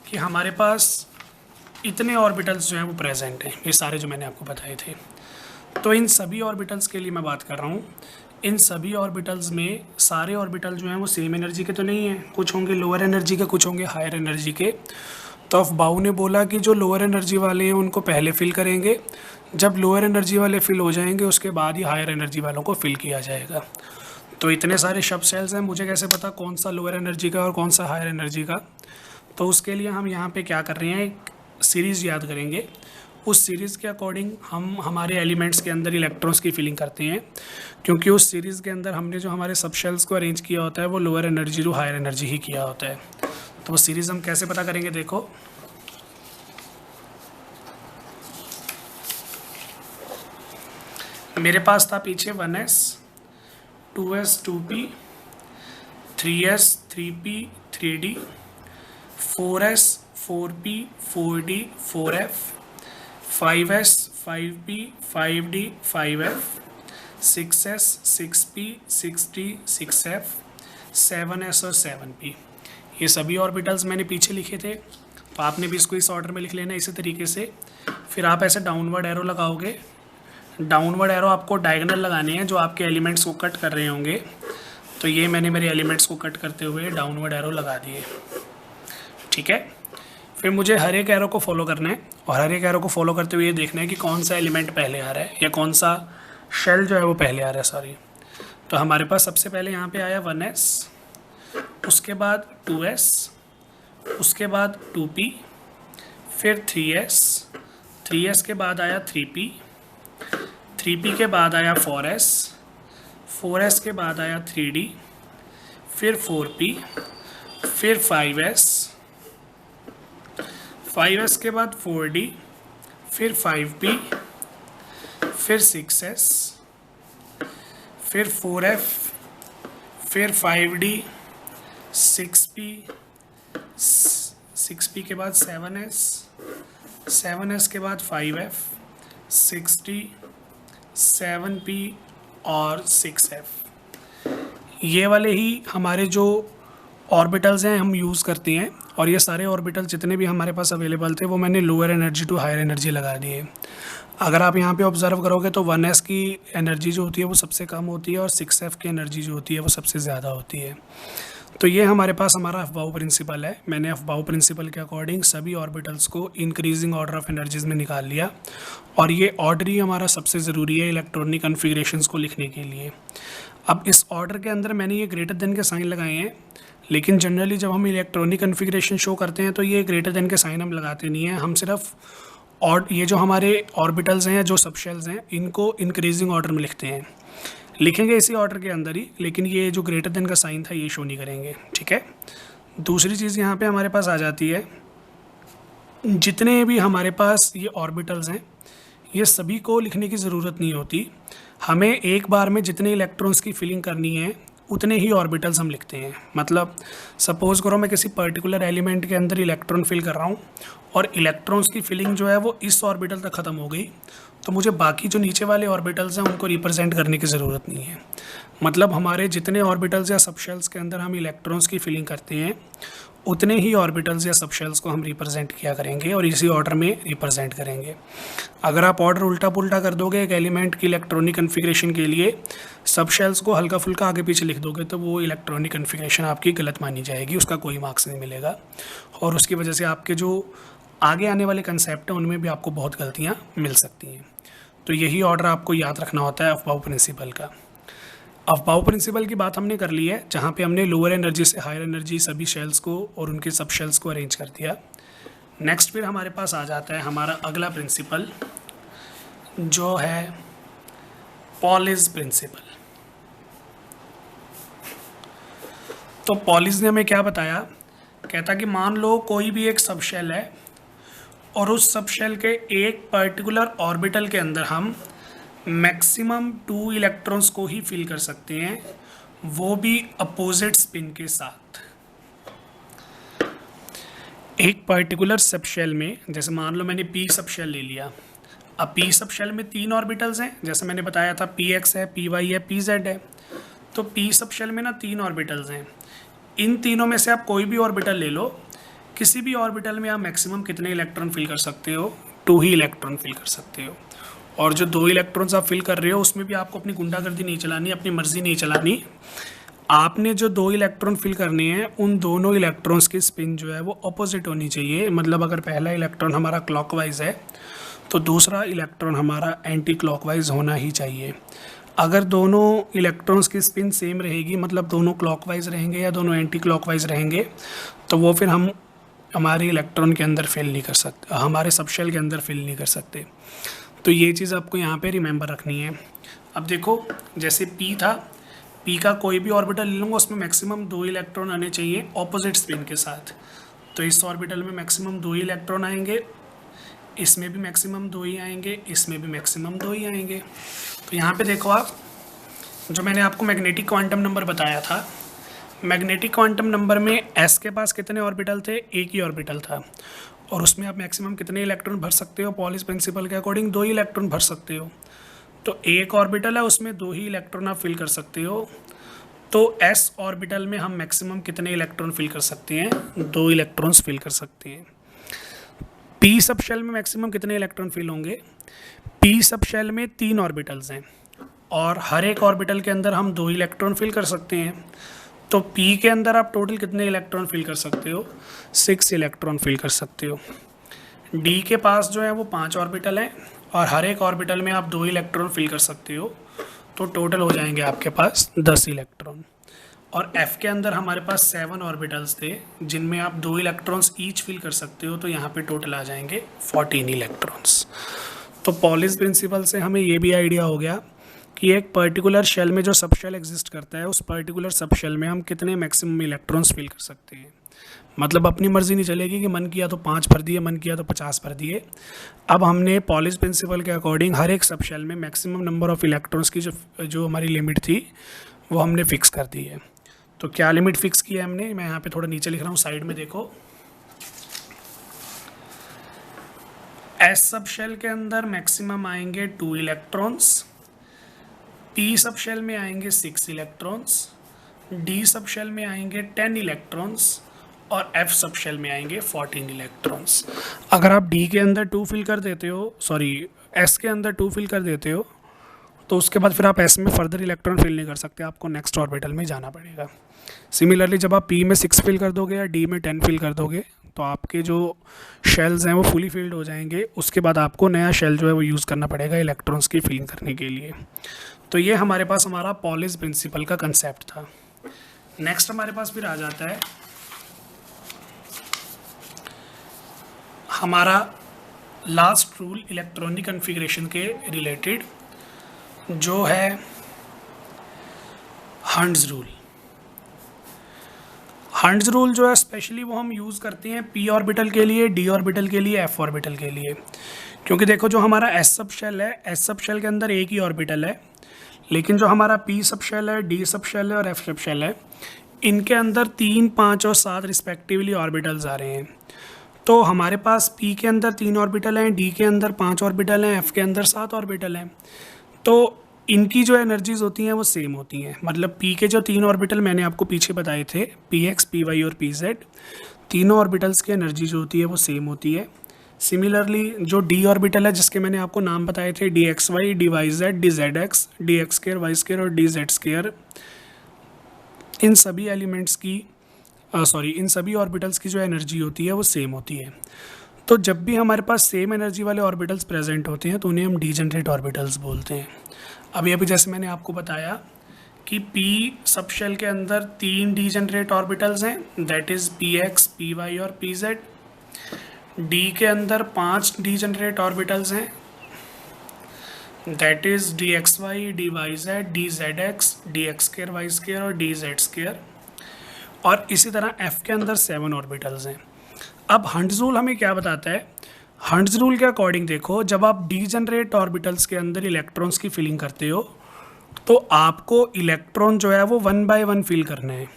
कि हमारे पास इतने ऑर्बिटल्स जो हैं वो प्रेजेंट हैं, ये सारे जो मैंने आपको बताए थे। तो इन सभी ऑर्बिटल्स के लिए मैं बात कर रहा हूँ। इन सभी ऑर्बिटल्स में सारे ऑर्बिटल जो हैं वो सेम एनर्जी के तो नहीं हैं, कुछ होंगे लोअर एनर्जी के, कुछ होंगे हायर एनर्जी के। तो अफबाउ ने बोला कि जो लोअर एनर्जी वाले हैं उनको पहले फिल करेंगे, जब लोअर एनर्जी वाले फिल हो जाएंगे उसके बाद ही हायर एनर्जी वालों को फिल किया जाएगा। तो इतने सारे सब सेल्स हैं, मुझे कैसे पता कौन सा लोअर एनर्जी का और कौन सा हायर एनर्जी का? तो उसके लिए हम यहाँ पे क्या कर रहे हैं, एक सीरीज़ याद करेंगे। उस सीरीज़ के अकॉर्डिंग हम हमारे एलिमेंट्स के अंदर इलेक्ट्रॉन्स की फिलिंग करते हैं, क्योंकि उस सीरीज़ के अंदर हमने जो हमारे सब शेल्स को अरेंज किया होता है वो lower energy to higher energy ही किया होता है। तो वो सीरीज़ हम कैसे पता करेंगे, देखो, मेरे पास था पीछे 1s 2s 2p 3s 3p 3d 4s 4p 4d 4f 5s 5p 5d 5f 6s 6p 6d 6f 7s और 7p। ये सभी ऑर्बिटल्स मैंने पीछे लिखे थे, तो आपने भी इसको इस ऑर्डर में लिख लेना इसी तरीके से। फिर आप ऐसे डाउनवर्ड एरो लगाओगे, डाउनवर्ड एरो आपको डायगोनल लगाने हैं जो आपके एलिमेंट्स को कट कर रहे होंगे। तो ये मैंने मेरे एलिमेंट्स को कट करते हुए डाउनवर्ड एरो लगा दिए। ठीक है, फिर मुझे हर एक एरो को फॉलो करना है, और हर एक एरो को फॉलो करते हुए ये देखना है कि कौन सा एलिमेंट पहले आ रहा है या कौन सा शेल जो है वो पहले आ रहा है, सॉरी। तो हमारे पास सबसे पहले यहाँ पे आया 1s, उसके बाद 2s, उसके बाद 2p, फिर 3s, 3s के बाद आया 3p, 3p के बाद आया 4s, 4s के बाद आया 3d, फिर 4p, फिर 5s, 5s के बाद 4d, फिर 5p, फिर 6s, फिर 4f, फिर 5d, 6p, 6p के बाद 7s, 7s के बाद 5f, 6d, 7p और 6f। ये वाले ही हमारे जो ऑर्बिटल्स हैं हम यूज़ करते हैं, और ये सारे ऑर्बिटल जितने भी हमारे पास अवेलेबल थे वो मैंने lower energy to higher energy लगा दिए। अगर आप यहाँ पे ऑब्जर्व करोगे तो 1s की एनर्जी जो होती है वो सबसे कम होती है, और 6f की एनर्जी जो होती है वो सबसे ज़्यादा होती है। तो ये हमारे पास हमारा अफबाउ प्रिंसिपल है। मैंने अफबाउ प्रिंसिपल के अकॉर्डिंग सभी ऑर्बिटल्स को इंक्रीजिंग ऑर्डर ऑफ एनर्जीज में निकाल लिया, और ये ऑर्डर ही हमारा सबसे ज़रूरी है इलेक्ट्रॉनिक कन्फिग्रेशंस को लिखने के लिए। अब इस ऑर्डर के अंदर मैंने ये ग्रेटर देन के साइन लगाए हैं, लेकिन जनरली जब हम इलेक्ट्रॉनिक कन्फिग्रेशन शो करते हैं तो ये ग्रेटर देन के साइन हम लगाते नहीं हैं, हम सिर्फ और ये जो हमारे ऑर्बिटल्स हैं या जो सब शेल्स हैं इनको इंक्रीजिंग ऑर्डर में लिखते हैं, लिखेंगे इसी ऑर्डर के अंदर ही, लेकिन ये जो ग्रेटर देन का साइन था ये शो नहीं करेंगे। ठीक है, दूसरी चीज़ यहाँ पे हमारे पास आ जाती है, जितने भी हमारे पास ये ऑर्बिटल्स हैं ये सभी को लिखने की ज़रूरत नहीं होती, हमें एक बार में जितने इलेक्ट्रॉन्स की फिलिंग करनी है उतने ही ऑर्बिटल्स हम लिखते हैं। मतलब सपोज़ करो मैं किसी पर्टिकुलर एलिमेंट के अंदर इलेक्ट्रॉन फिल कर रहा हूँ और इलेक्ट्रॉन्स की फिलिंग जो है वो इस ऑर्बिटल तक ख़त्म हो गई, तो मुझे बाकी जो नीचे वाले ऑर्बिटल्स हैं उनको रिप्रेजेंट करने की ज़रूरत नहीं है। मतलब हमारे जितने ऑर्बिटल्स या सबशेल्स के अंदर हम इलेक्ट्रॉन्स की फिलिंग करते हैं उतने ही ऑर्बिटल्स या सबशेल्स को हम रिप्रेजेंट किया करेंगे और इसी ऑर्डर में रिप्रेजेंट करेंगे। अगर आप ऑर्डर उल्टा पुल्टा कर दोगे एक एलिमेंट की इलेक्ट्रॉनिक कन्फिग्रेशन के लिए, सबशेल्स को हल्का फुल्का आगे पीछे लिख दोगे तो वो इलेक्ट्रॉनिक कन्फिग्रेशन आपकी गलत मानी जाएगी, उसका कोई मार्क्स नहीं मिलेगा, और उसकी वजह से आपके जो आगे आने वाले कंसेप्ट हैं उनमें भी आपको बहुत गलतियाँ मिल सकती हैं। तो यही ऑर्डर आपको याद रखना होता है अफबाउ प्रिंसिपल का। अफबाउ प्रिंसिपल की बात हमने कर ली है, जहाँ पे हमने लोअर एनर्जी से हायर एनर्जी सभी शेल्स को और उनके सब शेल्स को अरेंज कर दिया। नेक्स्ट फिर हमारे पास आ जाता है हमारा अगला प्रिंसिपल, जो है पॉलिस प्रिंसिपल। तो पॉलिस ने हमें क्या बताया, कहता कि मान लो कोई भी एक सब शेल है और उस सब शेल के एक पर्टिकुलर ऑर्बिटल के अंदर हम मैक्सिमम 2 इलेक्ट्रॉन्स को ही फिल कर सकते हैं, वो भी अपोजिट स्पिन के साथ। एक पर्टिकुलर सब शेल में, जैसे मान लो मैंने पी सब शेल ले लिया। अब पी सब शेल में 3 ऑर्बिटल्स हैं, जैसे मैंने बताया था पी एक्स है, पी वाई है, पी जेड है। तो पी सब शेल में ना 3 ऑर्बिटल्स हैं। इन तीनों में से आप कोई भी ऑर्बिटल ले लो, किसी भी ऑर्बिटल में आप मैक्सिमम कितने इलेक्ट्रॉन फिल कर सकते हो, 2 ही इलेक्ट्रॉन फिल कर सकते हो। और जो 2 इलेक्ट्रॉन्स आप फिल कर रहे हो उसमें भी आपको अपनी गुंडागर्दी नहीं चलानी, अपनी मर्जी नहीं चलानी। आपने जो 2 इलेक्ट्रॉन फिल करने हैं, उन दोनों इलेक्ट्रॉन्स की स्पिन जो है वो अपोजिट होनी चाहिए। मतलब अगर पहला इलेक्ट्रॉन हमारा क्लॉकवाइज है तो दूसरा इलेक्ट्रॉन हमारा एंटी क्लॉकवाइज होना ही चाहिए। अगर दोनों इलेक्ट्रॉन्स की स्पिन सेम रहेगी, मतलब दोनों क्लॉकवाइज रहेंगे या दोनों एंटी क्लॉकवाइज रहेंगे, तो वो फिर हम हमारे इलेक्ट्रॉन के अंदर फिल नहीं कर सकते, हमारे सबशेल के अंदर फिल नहीं कर सकते। तो ये चीज़ आपको यहाँ पे रिमेंबर रखनी है। अब देखो, जैसे P था, P का कोई भी ऑर्बिटल ले लूँगा, उसमें मैक्सिमम 2 इलेक्ट्रॉन आने चाहिए ऑपोजिट स्पिन के साथ। तो इस ऑर्बिटल में मैक्सिमम 2 ही इलेक्ट्रॉन आएंगे, इसमें भी मैक्सिमम 2 ही आएंगे, इसमें भी मैक्सिमम 2 ही आएंगे। तो यहाँ पे देखो आप, जो मैंने आपको मैग्नेटिक क्वांटम नंबर बताया था, मैग्नेटिक क्वांटम नंबर में S के पास कितने ऑर्बिटल थे, एक ही ऑर्बिटल था। और उसमें आप मैक्सिमम कितने इलेक्ट्रॉन भर सकते हो, पॉलिस प्रिंसिपल के अकॉर्डिंग 2 ही इलेक्ट्रॉन भर सकते हो। तो एक ऑर्बिटल है, उसमें 2 ही इलेक्ट्रॉन आप फिल कर सकते हो। तो S ऑर्बिटल में हम मैक्सिमम कितने इलेक्ट्रॉन फिल कर सकते हैं, 2 इलेक्ट्रॉन्स फिल कर सकते हैं। P सब शेल में मैक्सिमम कितने इलेक्ट्रॉन फिल होंगे, P सब शेल में 3 ऑर्बिटल्स हैं और हर एक ऑर्बिटल के अंदर हम 2 इलेक्ट्रॉन फिल कर सकते हैं। तो P के अंदर आप टोटल कितने इलेक्ट्रॉन फिल कर सकते हो, 6 इलेक्ट्रॉन फिल कर सकते हो। D के पास जो है वो 5 ऑर्बिटल हैं और हर एक ऑर्बिटल में आप 2 इलेक्ट्रॉन फिल कर सकते हो। तो टोटल हो जाएंगे आपके पास 10 इलेक्ट्रॉन। और F के अंदर हमारे पास 7 ऑर्बिटल्स थे, जिनमें आप 2 इलेक्ट्रॉन्स ईच फिल कर सकते हो। तो यहाँ पे टोटल आ जाएंगे 14 इलेक्ट्रॉन्स। तो पॉलिस प्रिंसिपल से हमें ये भी आइडिया हो गया कि एक पर्टिकुलर शेल में जो सब शेल एग्जिस्ट करता है, उस पर्टिकुलर सब शेल में हम कितने मैक्सिमम इलेक्ट्रॉन्स फिल कर सकते हैं। मतलब अपनी मर्जी नहीं चलेगी कि मन किया तो 5 भर दिए, मन किया तो 50 भर दिए। अब हमने पॉलिस प्रिंसिपल के अकॉर्डिंग हर एक सब शेल में मैक्सिमम नंबर ऑफ़ इलेक्ट्रॉन्स की जो हमारी लिमिट थी वो हमने फिक्स कर दी है। तो क्या लिमिट फिक्स की है हमने, मैं यहाँ पे थोड़ा नीचे लिख रहा हूँ, साइड में देखो। S सब शेल के अंदर मैक्सिमम आएंगे 2 इलेक्ट्रॉन्स, P सब शेल में आएंगे 6 इलेक्ट्रॉन्स, D सब शेल में आएंगे 10 इलेक्ट्रॉन्स और F सब शेल में आएंगे 14 इलेक्ट्रॉन्स। अगर आप D के अंदर 2 फिल कर देते हो, S के अंदर 2 फिल कर देते हो, तो उसके बाद फिर आप S में फर्दर इलेक्ट्रॉन फिल नहीं कर सकते, आपको नेक्स्ट ऑर्बिटल में जाना पड़ेगा। सिमिलरली जब आप P में 6 फिल कर दोगे या D में 10 फिल कर दोगे, तो आपके जो शेल्स हैं वो फुली फिल्ड हो जाएंगे। उसके बाद आपको नया शेल जो है वो यूज़ करना पड़ेगा इलेक्ट्रॉन्स की फिलिंग करने के लिए। तो ये हमारे पास हमारा पॉलिस प्रिंसिपल का कंसेप्ट था। नेक्स्ट हमारे पास फिर आ जाता है हमारा लास्ट रूल इलेक्ट्रॉनिक कॉन्फ़िगरेशन के रिलेटेड, जो है हंड्स रूल। हंड्स रूल जो है स्पेशली वो हम यूज़ करते हैं P ऑर्बिटल के लिए, D ऑर्बिटल के लिए, F ऑर्बिटल के लिए। क्योंकि देखो, जो हमारा S सब शेल है, S सब शेल के अंदर एक ही ऑर्बिटल है, लेकिन जो हमारा P सब शेल है, D सब शेल है और F सब शेल है, इनके अंदर 3, 5 और 7 रिस्पेक्टिवली ऑर्बिटल्स आ रहे हैं। तो हमारे पास P के अंदर 3 ऑर्बिटल हैं, D के अंदर 5 ऑर्बिटल हैं, F के अंदर 7 ऑर्बिटल हैं। तो इनकी जो एनर्जीज़ होती हैं वो सेम होती हैं। मतलब P के जो 3 ऑर्बिटल मैंने आपको पीछे बताए थे, Px, Py और Pz, तीनों ऑर्बिटल्स की एनर्जी जो होती है वो सेम होती है। सिमिलरली जो D ऑर्बिटल है, जिसके मैंने आपको नाम बताए थे, dxy, dyz, dzx, dx2, y2 और dz2, इन सभी एलिमेंट्स की इन सभी ऑर्बिटल्स की जो एनर्जी होती है वो सेम होती है। तो जब भी हमारे पास सेम एनर्जी वाले ऑर्बिटल्स प्रेजेंट होते हैं तो उन्हें हम डीजेनरेट ऑर्बिटल्स बोलते हैं। अभी जैसे मैंने आपको बताया कि p सब शेल के अंदर 3 डीजेनरेट ऑर्बिटल्स हैं, दैट इज px, py और pz। d के अंदर 5 डीजेनरेट ऑर्बिटल्स हैं, that is dxy, dyz, dzx, dx² y² और dz²। और इसी तरह f के अंदर 7 ऑर्बिटल्स हैं। अब हंट्स रूल हमें क्या बताता है? हंट्स रूल के अकॉर्डिंग देखो, जब आप डीजेनरेट ऑर्बिटल्स के अंदर इलेक्ट्रॉन्स की फिलिंग करते हो तो आपको इलेक्ट्रॉन जो है वो 1 बाय 1 फिल करने हैं।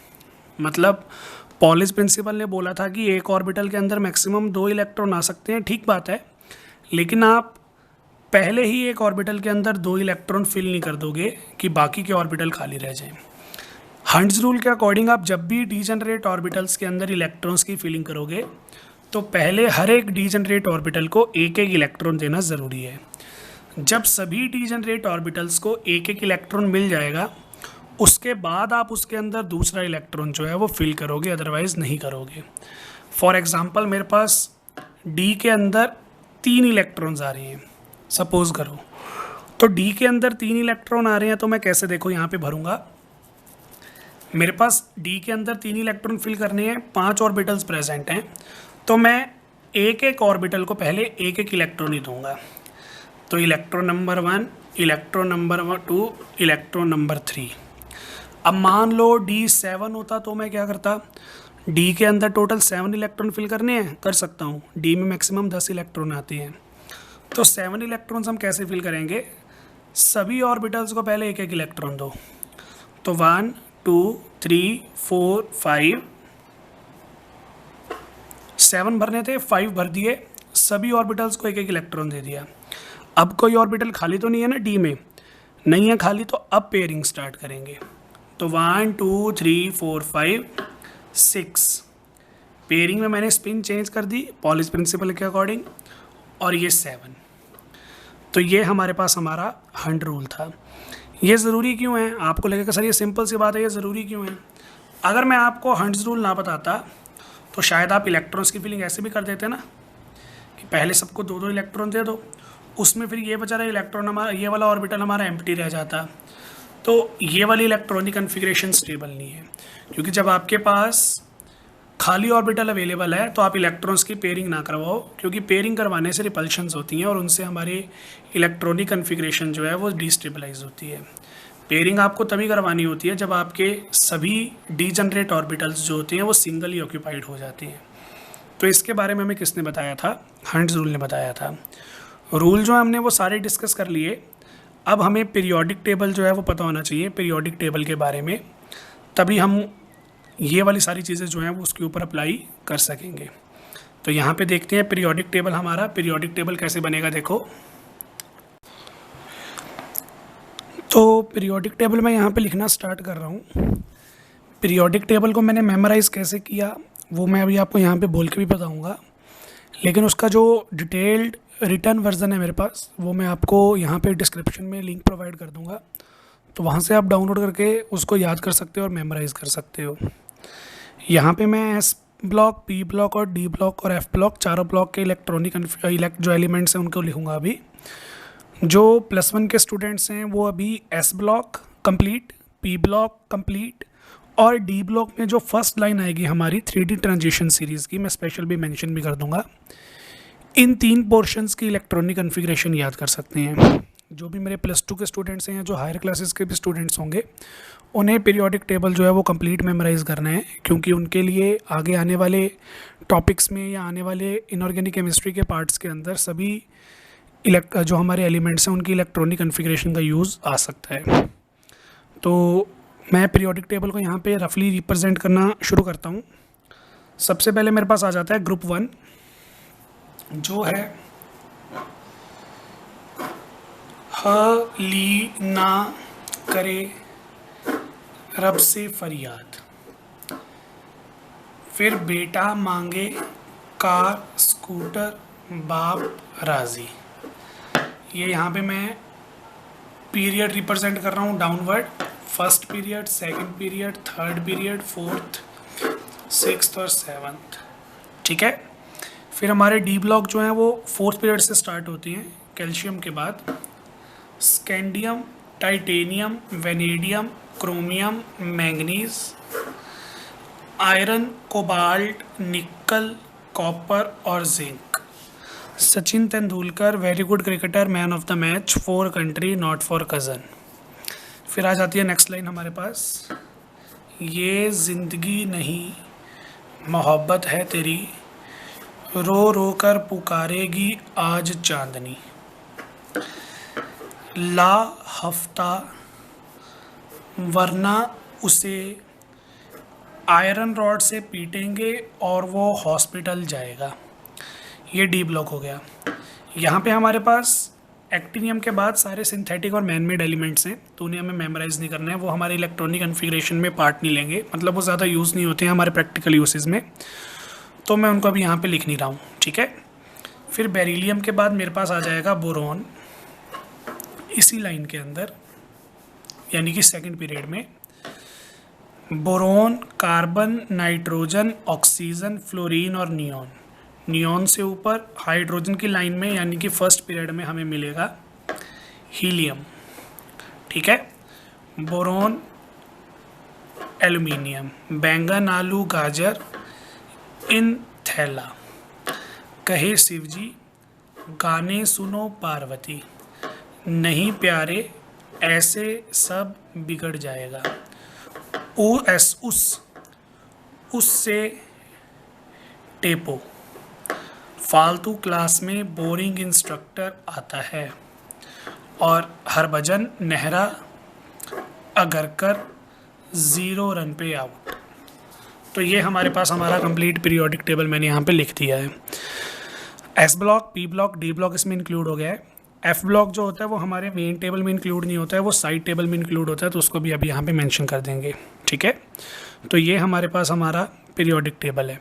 मतलब पॉलिस प्रिंसिपल ने बोला था कि एक ऑर्बिटल के अंदर मैक्सिमम 2 इलेक्ट्रॉन आ सकते हैं, ठीक बात है, लेकिन आप पहले ही एक ऑर्बिटल के अंदर 2 इलेक्ट्रॉन फिल नहीं कर दोगे कि बाकी के ऑर्बिटल खाली रह जाएं। हंट्स रूल के अकॉर्डिंग आप जब भी डीजेनरेट ऑर्बिटल्स के अंदर इलेक्ट्रॉन्स की फिलिंग करोगे तो पहले हर एक डीजेनरेट ऑर्बिटल को एक एक इलेक्ट्रॉन देना ज़रूरी है। जब सभी डीजेनरेट ऑर्बिटल्स को एक एक इलेक्ट्रॉन मिल जाएगा उसके बाद आप उसके अंदर दूसरा इलेक्ट्रॉन जो है वो फिल करोगे, अदरवाइज़ नहीं करोगे। फॉर एग्ज़ाम्पल मेरे पास डी के अंदर 3 इलेक्ट्रॉन्स आ रहे हैं सपोज़ करो, तो डी के अंदर 3 इलेक्ट्रॉन आ रहे हैं तो मैं कैसे देखो यहाँ पे भरूँगा। मेरे पास डी के अंदर 3 इलेक्ट्रॉन फिल करने हैं, 5 ऑर्बिटल्स प्रेजेंट हैं, तो मैं एक एक ऑर्बिटल को पहले एक एक इलेक्ट्रॉन ही दूंगा। तो electron number 1, electron number 2, electron number 3। अब मान लो डी 7 होता तो मैं क्या करता, डी के अंदर टोटल 7 इलेक्ट्रॉन फिल करने हैं, कर सकता हूँ, डी में मैक्सिमम 10 इलेक्ट्रॉन आते हैं। तो 7 इलेक्ट्रॉन्स हम कैसे फिल करेंगे? सभी ऑर्बिटल्स को पहले एक एक इलेक्ट्रॉन दो। तो 1 2 3 4 5 7 भरने थे, 5 भर दिए, सभी ऑर्बिटल्स को एक एक इलेक्ट्रॉन दे दिया। अब कोई ऑर्बिटल खाली तो नहीं है ना, डी में नहीं है खाली, तो अब पेयरिंग स्टार्ट करेंगे। तो 1 2 3 4 5 6 पेयरिंग में मैंने स्पिन चेंज कर दी पॉलिस प्रिंसिपल के अकॉर्डिंग, और ये 7। तो ये हमारे पास हमारा हंट रूल था। ये ज़रूरी क्यों है? आपको लगेगा सर ये सिंपल सी बात है, ये ज़रूरी क्यों है? अगर मैं आपको हंट्स रूल ना बताता तो शायद आप इलेक्ट्रॉन्स की फिलिंग ऐसे भी कर देते ना कि पहले सबको 2-2 इलेक्ट्रॉन दे दो, उसमें फिर ये बेचारा इलेक्ट्रॉन हमारा, ये वाला ऑर्बिटल हमारा एम्प्टी रह जाता। तो ये वाली इलेक्ट्रॉनिक कन्फिग्रेशन स्टेबल नहीं है, क्योंकि जब आपके पास खाली ऑर्बिटल अवेलेबल है तो आप इलेक्ट्रॉन्स की पेयरिंग ना करवाओ, क्योंकि पेयरिंग करवाने से रिपल्शंस होती हैं और उनसे हमारी इलेक्ट्रॉनिक कन्फिग्रेशन जो है वो डिस्टेबलाइज होती है। पेयरिंग आपको तभी करवानी होती है जब आपके सभी डीजनरेट ऑर्बिटल्स जो होते हैं वो सिंगली ऑक्यूपाइड हो जाती हैं। तो इसके बारे में हमें किसने बताया था? हंट्स रूल ने बताया था। रूल जो हमने वो सारे डिस्कस कर लिए। अब हमें पीरियोडिक टेबल जो है वो पता होना चाहिए, पीरियोडिक टेबल के बारे में, तभी हम ये वाली सारी चीज़ें जो हैं वो उसके ऊपर अप्लाई कर सकेंगे। तो यहाँ पे देखते हैं पीरियोडिक टेबल हमारा। पीरियोडिक टेबल कैसे बनेगा देखो। तो पीरियोडिक टेबल मैं यहाँ पे लिखना स्टार्ट कर रहा हूँ। पीरियोडिक टेबल को मैंने मेमोराइज़ कैसे किया वो मैं अभी आपको यहाँ पे बोल के भी बताऊँगा, लेकिन उसका जो डिटेल्ड रिटर्न वर्जन है मेरे पास वो मैं आपको यहाँ पे डिस्क्रिप्शन में लिंक प्रोवाइड कर दूँगा, तो वहाँ से आप डाउनलोड करके उसको याद कर सकते हो और मेमोराइज़ कर सकते हो। यहाँ पे मैं एस ब्लॉक, पी ब्लॉक और डी ब्लॉक और एफ ब्लॉक, चारों ब्लॉक के इलेक्ट्रॉनिक जो एलिमेंट्स हैं उनको लिखूँगा अभी। जो +1 के स्टूडेंट्स हैं वो अभी S block complete, P block complete, और डी ब्लॉक में जो फर्स्ट लाइन आएगी हमारी 3D ट्रांजिशन सीरीज़ की, मैं स्पेशल भी मेंशन भी कर दूंगा। इन 3 पोर्शंस की इलेक्ट्रॉनिक कन्फिग्रेशन याद कर सकते हैं। जो भी मेरे +2 के स्टूडेंट्स हैं या जो हायर क्लासेस के भी स्टूडेंट्स होंगे उन्हें पीरियोडिक टेबल जो है वो कंप्लीट मेमोराइज़ करना है, क्योंकि उनके लिए आगे आने वाले टॉपिक्स में या आने वाले इनऑर्गेनिक केमिस्ट्री के पार्ट्स के अंदर सभी जो हमारे एलिमेंट्स हैं उनकी इलेक्ट्रॉनिक कन्फिग्रेशन का यूज़ आ सकता है। तो मैं पीरियोडिक टेबल को यहाँ पे रफली रिप्रेजेंट करना शुरू करता हूँ। सबसे पहले मेरे पास आ जाता है ग्रुप 1, जो है ह ली ना करे रब से फरियाद, फिर बेटा मांगे कार स्कूटर बाप राजी। ये यहाँ पे मैं पीरियड रिप्रेजेंट कर रहा हूँ downward, first period, second period, third period, fourth, 6th और 7th, ठीक है। फिर हमारे डी ब्लॉक जो हैं वो 4th पीरियड से स्टार्ट होती हैं, कैल्शियम के बाद scandium, titanium, vanadium, chromium, manganese, iron, cobalt, nickel, copper और zinc. Sachin Tendulkar very good cricketer, man of the match, for country not for cousin. फिर आ जाती है नेक्स्ट लाइन हमारे पास, ये ज़िंदगी नहीं मोहब्बत है तेरी, रो रो कर पुकारेगी आज चांदनी। ला हफ्ता वरना उसे आयरन रॉड से पीटेंगे और वो हॉस्पिटल जाएगा। ये डी ब्लॉक हो गया। यहाँ पे हमारे पास एक्टिनियम के बाद सारे सिंथेटिक और मैन मेड एलिमेंट्स हैं, तो उन्हें हमें मेमोराइज नहीं करना है, वो हमारे इलेक्ट्रॉनिक कन्फिग्रेशन में पार्ट नहीं लेंगे, मतलब वो ज़्यादा यूज़ नहीं होते हैं हमारे प्रैक्टिकल यूसेज में, तो मैं उनको अभी यहाँ पे लिख नहीं रहा हूँ, ठीक है। फिर बेरिलियम के बाद मेरे पास आ जाएगा बोरॉन, इसी लाइन के अंदर, यानी कि सेकंड पीरियड में। Boron, carbon, nitrogen, oxygen, fluorine और नियॉन। नियॉन से ऊपर हाइड्रोजन की लाइन में, यानी कि फर्स्ट पीरियड में हमें मिलेगा हीलियम, ठीक है। बोरॉन, एल्यूमिनियम, बैंगन, आलू, गाजर, इन थैला, कहे शिवजी गाने सुनो पार्वती, नहीं प्यारे ऐसे सब बिगड़ जाएगा। उससे टेपो, फालतू क्लास में बोरिंग इंस्ट्रक्टर आता है, और हरभजन नेहरा अगरकर 0 रन पे आउट। तो ये हमारे पास हमारा कंप्लीट पीरियोडिक टेबल मैंने यहाँ पे लिख दिया है। S block, P block, D block इसमें इंक्लूड हो गया है। एफ ब्लॉक जो होता है वो हमारे मेन टेबल में इंक्लूड नहीं होता है, वो साइड टेबल में इंक्लूड होता है, तो उसको भी अभी यहाँ पे मेंशन कर देंगे, ठीक है। तो ये हमारे पास हमारा पीरियोडिक टेबल है।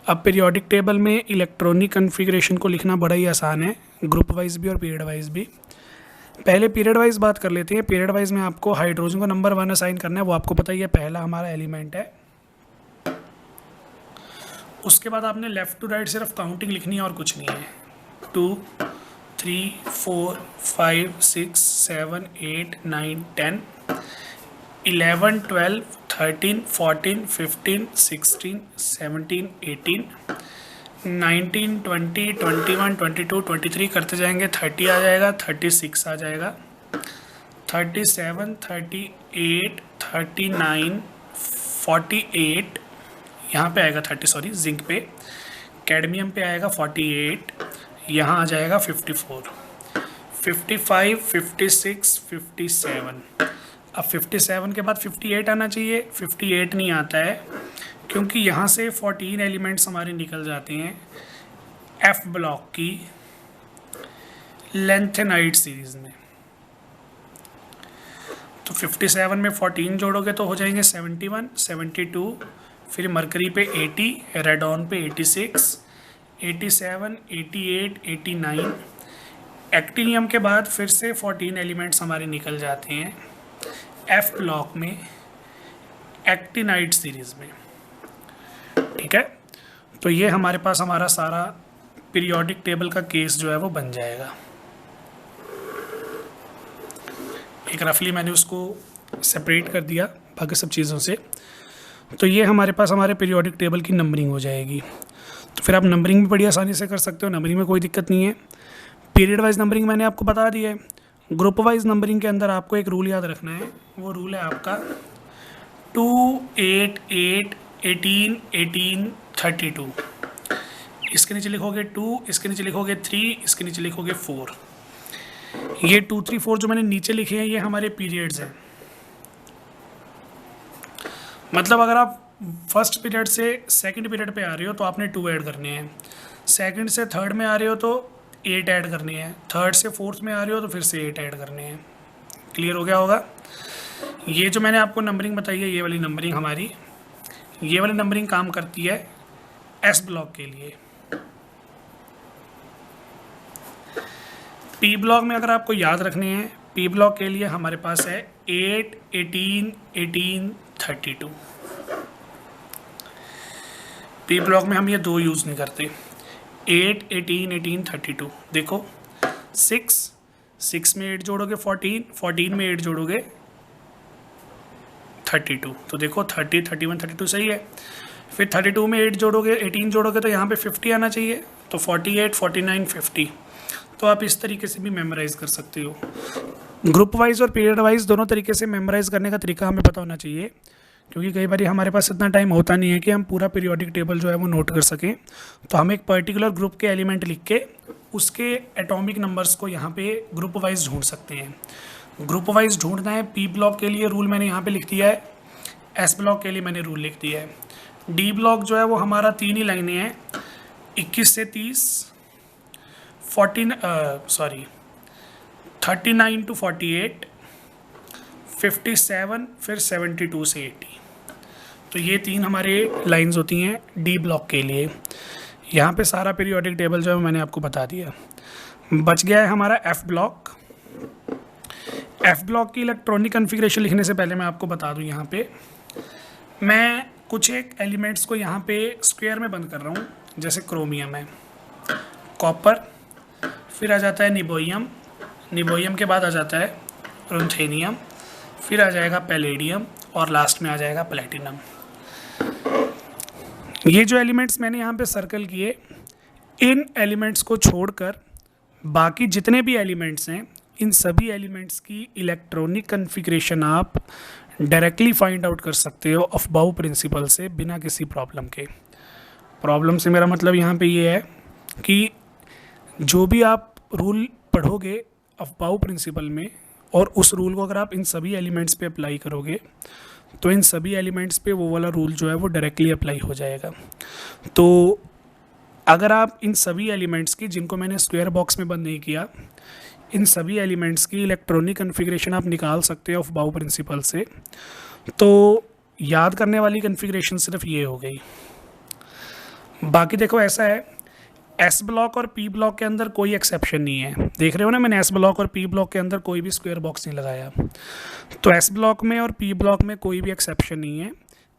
अब पीरियोडिक टेबल में इलेक्ट्रॉनिक कन्फिग्रेशन को लिखना बड़ा ही आसान है, ग्रुप वाइज भी और पीरियड वाइज भी। पहले पीरियड वाइज बात कर लेते हैं। पीरियड वाइज में आपको हाइड्रोजन को नंबर 1 असाइन करना है, वो आपको पता ही है, पहला हमारा एलिमेंट है। उसके बाद आपने लेफ़्ट टू राइट सिर्फ काउंटिंग लिखनी है और कुछ नहीं है। 2, 3, 4, 5, 6, 7, 8, 9, 10, 11, 12, 13, 14, 15, 16, 17, 18, 19, 20, 21, 22, 23 करते जाएंगे, 30 आ जाएगा, 36 आ जाएगा, 37, 38, 39, 48, यहाँ पे आएगा 30, सॉरी जिंक पे। कैडमियम पे आएगा 48, यहाँ आ जाएगा 54, 55, 56, 57। अब 57 के बाद 58 आना चाहिए, 58 नहीं आता है, क्योंकि यहाँ से 14 एलिमेंट्स हमारे निकल जाते हैं एफ ब्लॉक की लेंथेनाइड सीरीज में। तो 57 में 14 जोड़ोगे तो हो जाएंगे 71, 72, फिर मरकरी पे 80, रेडॉन पे 86, 87, 88, 89। एक्टिनियम के बाद फिर से 14 एलिमेंट्स हमारे निकल जाते हैं एफ ब्लॉक में एक्टिनाइड सीरीज में, ठीक है। तो ये हमारे पास हमारा सारा पीरियोडिक टेबल का केस जो है वो बन जाएगा। एक रफली मैंने उसको सेपरेट कर दिया बाकी सब चीज़ों से। तो ये हमारे पास हमारे पीरियोडिक टेबल की नंबरिंग हो जाएगी। तो फिर आप नंबरिंग भी बड़ी आसानी से कर सकते हो, नंबरिंग में कोई दिक्कत नहीं है। पीरियड वाइज नंबरिंग मैंने आपको बता दिया है। ग्रुप वाइज नंबरिंग के अंदर आपको एक रूल याद रखना है, वो रूल है आपका 2, 8, 8, 18, 18, 32। इसके नीचे लिखोगे 2, इसके नीचे लिखोगे 3, इसके नीचे लिखोगे 4। ये 2, 3, 4 जो मैंने नीचे लिखे हैं ये हमारे पीरियड्स हैं। मतलब अगर आप फर्स्ट पीरियड से सेकंड पीरियड पे आ रहे हो तो आपने 2 ऐड करने हैं, सेकंड से थर्ड में आ रहे हो तो 8 ऐड करने हैं, थर्ड से फोर्थ में आ रहे हो तो फिर से 8 ऐड करने हैं। क्लियर हो गया होगा। ये जो मैंने आपको नंबरिंग बताई है, ये वाली नंबरिंग हमारी, ये वाली नंबरिंग काम करती है एस ब्लॉक के लिए। पी ब्लॉक में अगर आपको याद रखने हैं, पी ब्लॉक के लिए हमारे पास है 8, 18, 18, 32। पी ब्लॉक में हम ये 2 यूज़ नहीं करते, 8, 18, 18, 32। देखो 6 में 8 जोड़ोगे 14, 14 में 8 जोड़ोगे 32। तो देखो 30, 31, 32 सही है। फिर 32 में 8 जोड़ोगे, 18 जोड़ोगे तो यहाँ पे 50 आना चाहिए, तो 48, 49, 50। तो आप इस तरीके से भी मेमोराइज़ कर सकते हो। ग्रुप वाइज और पीरियड वाइज दोनों तरीके से मेमोराइज़ करने का तरीका हमें पता होना चाहिए, क्योंकि कई बार हमारे पास इतना टाइम होता नहीं है कि हम पूरा पीरियोडिक टेबल जो है वो नोट कर सकें। तो हम एक पर्टिकुलर ग्रुप के एलिमेंट लिख के उसके एटॉमिक नंबर्स को यहाँ पे ग्रुप वाइज ढूंढ सकते हैं। ग्रुप वाइज ढूंढना है। पी ब्लॉक के लिए रूल मैंने यहाँ पे लिख दिया है, एस ब्लॉक के लिए मैंने रूल लिख दिया है। डी ब्लॉक जो है वो हमारा 3 ही लाइनें हैं, 21 से 30, 39 to 48, 57, फिर 72 से 80। तो ये 3 हमारे लाइंस होती हैं डी ब्लॉक के लिए। यहाँ पे सारा पीरियोडिक टेबल जो है मैंने आपको बता दिया। बच गया है हमारा एफ ब्लॉक। एफ ब्लॉक की इलेक्ट्रॉनिक कॉन्फ़िगरेशन लिखने से पहले मैं आपको बता दूँ, यहाँ पे मैं कुछ एक एलिमेंट्स को यहाँ पे स्क्वायर में बंद कर रहा हूँ। जैसे क्रोमियम है, कॉपर, फिर आ जाता है निबोइयम, निबोइयम के बाद आ जाता है रुथेनियम, फिर आ जाएगा पैलेडियम और लास्ट में आ जाएगा प्लेटिनम। ये जो एलिमेंट्स मैंने यहाँ पे सर्कल किए, इन एलिमेंट्स को छोड़कर बाकी जितने भी एलिमेंट्स हैं, इन सभी एलिमेंट्स की इलेक्ट्रॉनिक कॉन्फ़िगरेशन आप डायरेक्टली फाइंड आउट कर सकते हो अफबाउ प्रिंसिपल से, बिना किसी प्रॉब्लम के। प्रॉब्लम से मेरा मतलब यहाँ पे ये है कि जो भी आप रूल पढ़ोगे अफबाउ प्रिंसिपल में, और उस रूल को अगर आप इन सभी एलिमेंट्स पे अप्लाई करोगे तो इन सभी एलिमेंट्स पे वो वाला रूल जो है वो डायरेक्टली अप्लाई हो जाएगा। तो अगर आप इन सभी एलिमेंट्स की, जिनको मैंने स्क्वायर बॉक्स में बंद नहीं किया, इन सभी एलिमेंट्स की इलेक्ट्रॉनिक कॉन्फ़िगरेशन आप निकाल सकते हो अफबाउ प्रिंसिपल से। तो याद करने वाली कॉन्फ़िगरेशन सिर्फ ये हो गई। बाकी देखो ऐसा है, एस ब्लॉक और पी ब्लॉक के अंदर कोई एक्सेप्शन नहीं है। देख रहे हो ना, मैंने एस ब्लॉक और पी ब्लॉक के अंदर कोई भी स्क्वायर बॉक्स नहीं लगाया। तो एस ब्लॉक में और पी ब्लॉक में कोई भी एक्सेप्शन नहीं है।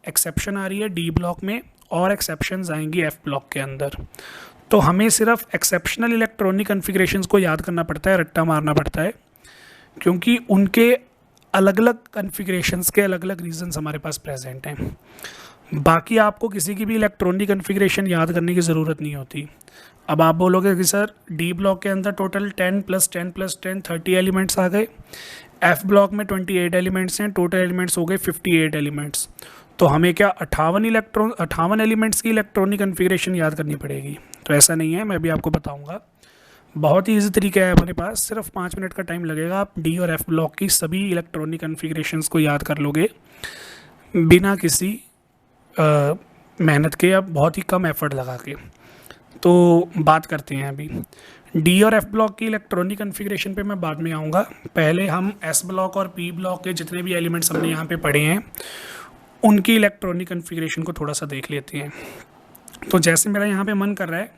एक्सेप्शन आ रही है डी ब्लॉक में और एक्सेप्शंस आएंगी एफ ब्लॉक के अंदर। तो हमें सिर्फ एक्सेप्शनल इलेक्ट्रॉनिक कॉन्फ़िगरेशंस को याद करना पड़ता है, रट्टा मारना पड़ता है, क्योंकि उनके अलग अलग कॉन्फ़िगरेशंस के अलग अलग रीजंस हमारे पास प्रेजेंट हैं। बाकी आपको किसी की भी इलेक्ट्रॉनिक कॉन्फ़िगरेशन याद करने की ज़रूरत नहीं होती। अब आप बोलोगे कि सर डी ब्लॉक के अंदर टोटल 10 + 10 + 10 30 एलिमेंट्स आ गए, एफ ब्लॉक में 28 एलिमेंट्स हैं, टोटल एलिमेंट्स हो गए 58 एलिमेंट्स। तो हमें क्या 58 एलिमेंट्स की इलेक्ट्रॉनिक कॉन्फ़िगरेशन याद करनी पड़ेगी? तो ऐसा नहीं है, मैं भी आपको बताऊँगा। बहुत ही ईजी तरीका है हमारे पास, सिर्फ 5 मिनट का टाइम लगेगा। आप डी और एफ ब्लॉक की सभी इलेक्ट्रॉनिक कॉन्फ़िगरेशंस को याद कर लोगे बिना किसी मेहनत के, या बहुत ही कम एफर्ट लगा के। तो बात करते हैं अभी डी और एफ ब्लॉक की इलेक्ट्रॉनिक कॉन्फ़िगरेशन पे मैं बाद में आऊँगा। पहले हम एस ब्लॉक और पी ब्लॉक के जितने भी एलिमेंट्स हमने यहाँ पे पढ़े हैं उनकी इलेक्ट्रॉनिक कॉन्फ़िगरेशन को थोड़ा सा देख लेते हैं। तो जैसे मेरा यहाँ पे मन कर रहा है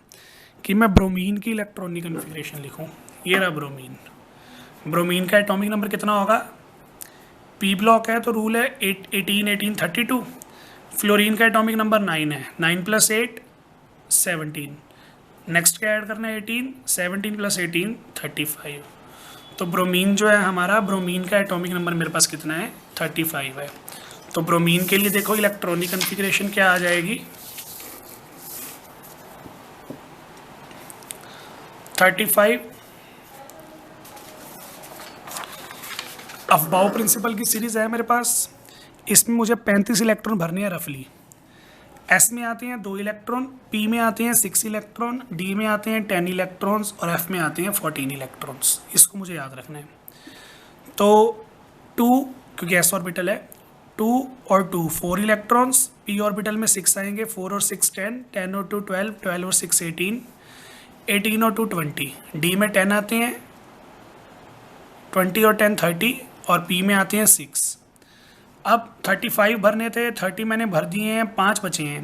कि मैं ब्रोमीन की इलेक्ट्रॉनिक कॉन्फ़िगरेशन लिखूँ। ये रहा ब्रोमीन। ब्रोमीन का एटॉमिक नंबर कितना होगा? पी ब्लॉक है तो रूल है 18, 18, 32। फ्लोरीन का एटॉमिक नंबर 9 है, 9 + 8 17। नेक्स्ट क्या ऐड करना है? 18, 17 + 18 35। तो ब्रोमीन जो है हमारा, ब्रोमीन का एटॉमिक नंबर मेरे पास कितना है? 35 है। तो ब्रोमीन के लिए देखो इलेक्ट्रॉनिक कॉन्फ़िगरेशन क्या आ जाएगी? 35। अफबाउ प्रिंसिपल की सीरीज़ है मेरे पास, इसमें मुझे 35 इलेक्ट्रॉन भरने हैं रफली। एस में आते हैं 2 इलेक्ट्रॉन, पी में आते हैं 6 इलेक्ट्रॉन, डी में आते हैं 10 इलेक्ट्रॉन्स और एफ में आते हैं 14 इलेक्ट्रॉन्स। इसको मुझे याद रखना है। तो 2, क्योंकि एस ऑर्बिटल है, 2 और 2 4 इलेक्ट्रॉन्स, पी ऑर्बिटल में 6 आएंगे, 4 और 6 10, 10 और 2 12, 12 और 6 18, 18 और 2 20। डी में 10 आते हैं, 20 और 10 30, और पी में आते हैं 6। अब 35 भरने थे, 30 मैंने भर दिए हैं, 5 बचे हैं।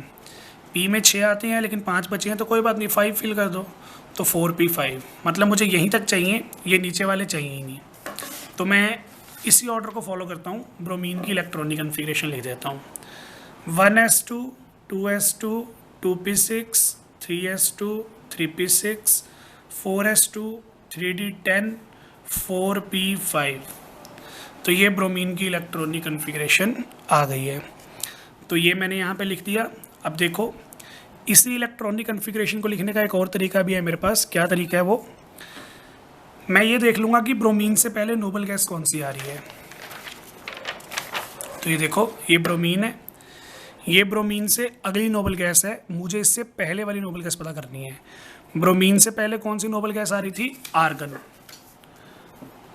पी में 6 आते हैं लेकिन 5 बचे हैं, तो कोई बात नहीं, 5 फिल कर दो। तो 4p5, मतलब मुझे यहीं तक चाहिए, ये नीचे वाले चाहिए ही नहीं। तो मैं इसी ऑर्डर को फॉलो करता हूँ, ब्रोमीन की इलेक्ट्रॉनिक कॉन्फ़िगरेशन लिख देता हूँ। 1s2, 2s2, 2p6, 3s2, 3p6, 4s2, 3d10, 4p5। तो तो ये ब्रोमीन की इलेक्ट्रॉनिक कन्फिग्रेशन आ गई है। तो ये मैंने यहाँ पे लिख दिया। अब देखो, इसी इलेक्ट्रॉनिक कन्फिग्रेशन को लिखने का एक और तरीका भी है मेरे पास। क्या तरीका है वो? मैं ये देख लूँगा कि ब्रोमीन से पहले नोबल गैस कौन सी आ रही है। तो ये देखो, ये ब्रोमीन है, ये ब्रोमीन से अगली नोबल गैस है, मुझे इससे पहले वाली नोबल गैस पता करनी है। ब्रोमीन से पहले कौन सी नोबल गैस आ रही थी? आर्गन।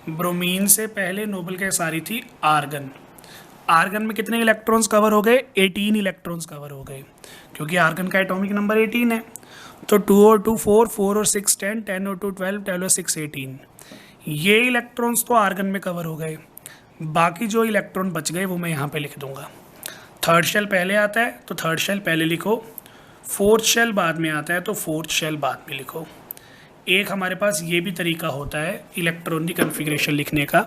ब्रोमीन से पहले नोबल गैस आ रही थी आर्गन। आर्गन में कितने इलेक्ट्रॉन्स कवर हो गए? 18 इलेक्ट्रॉन्स कवर हो गए, क्योंकि आर्गन का एटॉमिक नंबर 18 है। तो 2 और 2 4, 4 और 6 10, 10 और 2 12, 12 और 6 18। ये इलेक्ट्रॉन्स तो आर्गन में कवर हो गए। बाकी जो इलेक्ट्रॉन बच गए वो मैं यहाँ पे लिख दूंगा। थर्ड शेल पहले आता है तो थर्ड शेल पहले लिखो, फोर्थ शेल बाद में आता है तो फोर्थ शेल बाद में लिखो। एक हमारे पास ये भी तरीका होता है इलेक्ट्रॉनिक कन्फिग्रेशन लिखने का।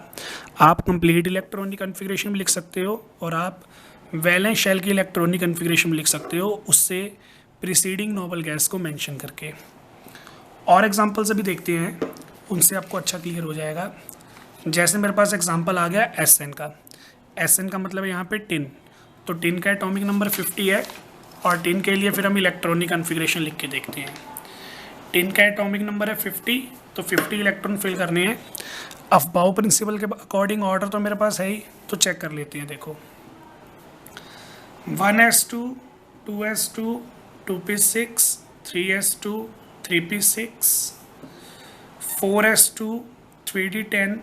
आप कंप्लीट इलेक्ट्रॉनिक कन्फिग्रेशन भी लिख सकते हो और आप वैलेंस शेल की इलेक्ट्रॉनिक कन्फिग्रेशन भी लिख सकते हो, उससे प्रीसीडिंग नोबल गैस को मेंशन करके। और एग्जांपल्स अभी देखते हैं, उनसे आपको अच्छा क्लियर हो जाएगा। जैसे मेरे पास एग्जांपल आ गया SN का। SN का मतलब है यहाँ पे टिन। तो टिन का एटॉमिक नंबर 50 है और टिन के लिए फिर हम इलेक्ट्रॉनिक कन्फिग्रेशन लिख के देखते हैं। टिन का एटॉमिक नंबर है 50, तो 50 इलेक्ट्रॉन फिल करने हैं। अफबाउ प्रिंसिपल के अकॉर्डिंग ऑर्डर तो मेरे पास है ही, तो चेक कर लेते हैं। देखो 1s2 2s2 2p6 3s2 3p6 4s2 3d10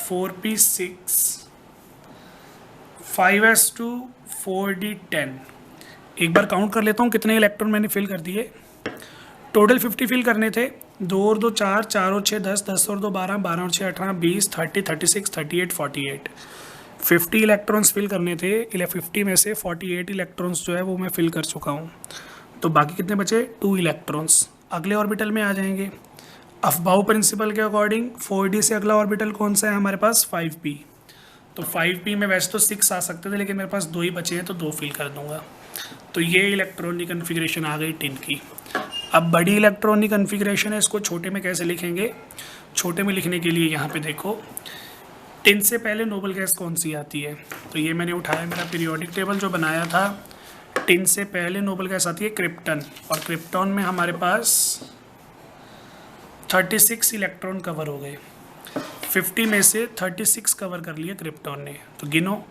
4p6 5s2 4d10। एक बार काउंट कर लेता हूँ कितने इलेक्ट्रॉन मैंने फिल कर दिए। टोटल 50 फिल करने थे। 2 और 2 4, 4 और 6 10, 10 और 2 12, 12 और 6 18, 20 30 36 38 48। 50 इलेक्ट्रॉन्स फिल करने थे। 50 में से 48 इलेक्ट्रॉन्स जो है वो मैं फिल कर चुका हूँ। तो बाकी कितने बचे? 2 इलेक्ट्रॉन्स अगले ऑर्बिटल में आ जाएंगे। अफबाउ प्रिंसिपल के अकॉर्डिंग 4d से अगला ऑर्बिटल कौन सा है हमारे पास? 5p। तो 5p में वैसे तो 6 आ सकते थे, लेकिन मेरे पास 2 ही बचे हैं तो 2 फिल कर दूंगा। तो ये इलेक्ट्रॉनिक कन्फिग्रेशन आ गई टिन की। अब बड़ी इलेक्ट्रॉनिक कन्फिग्रेशन है, इसको छोटे में कैसे लिखेंगे? छोटे में लिखने के लिए यहाँ पे देखो, टिन से पहले नोबल गैस कौन सी आती है? तो ये मैंने उठाया, मेरा पीरियोडिक टेबल जो बनाया था। टिन से पहले नोबल गैस आती है क्रिप्टन, और क्रिप्टन में हमारे पास 36 इलेक्ट्रॉन कवर हो गए। 50 में से 36 कवर कर लिए क्रिप्टन ने। तो गिनो,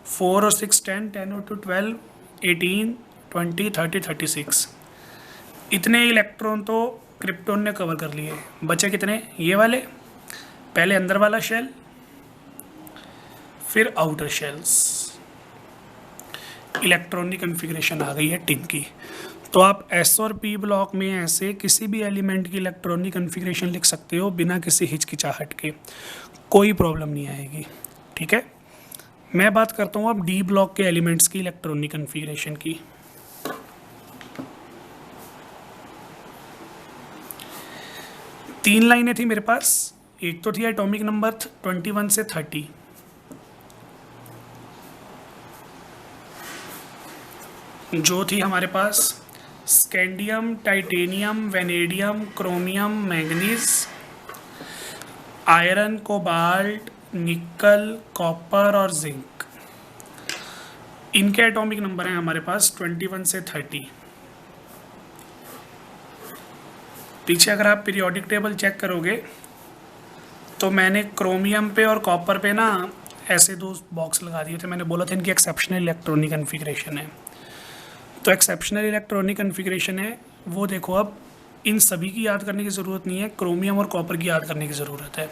4 और 6 10, 10 और 2 12, 18 20 30 36। इतने इलेक्ट्रॉन तो क्रिप्टन ने कवर कर लिए। बचे कितने? ये वाले, पहले अंदर वाला शेल, फिर आउटर शेल्स। इलेक्ट्रॉनिक कन्फिग्रेशन आ गई है टिन की। तो आप S और P ब्लॉक में ऐसे किसी भी एलिमेंट की इलेक्ट्रॉनिक कन्फिग्रेशन लिख सकते हो बिना किसी हिचकिचाहट के, कोई प्रॉब्लम नहीं आएगी। ठीक है, मैं बात करता हूँ अब D ब्लॉक के एलिमेंट्स की इलेक्ट्रॉनिक कन्फिग्रेशन की। तीन लाइनें थी मेरे पास। एक तो थी एटॉमिक नंबर 21 से 30, जो थी हमारे पास scandium, titanium, vanadium, chromium, manganese, iron, cobalt, nickel, copper और जिंक। इनके एटॉमिक नंबर हैं हमारे पास 21 से 30। पीछे अगर आप पीरियोडिक टेबल चेक करोगे तो मैंने क्रोमियम पे और कॉपर पे ना ऐसे 2 बॉक्स लगा दिए थे। मैंने बोला था इनकी एक्सेप्शनल इलेक्ट्रॉनिक कन्फिग्रेशन है। तो एक्सेप्शनल इलेक्ट्रॉनिक कन्फिग्रेशन है वो देखो। अब इन सभी की याद करने की ज़रूरत नहीं है, क्रोमियम और कॉपर की याद करने की ज़रूरत है।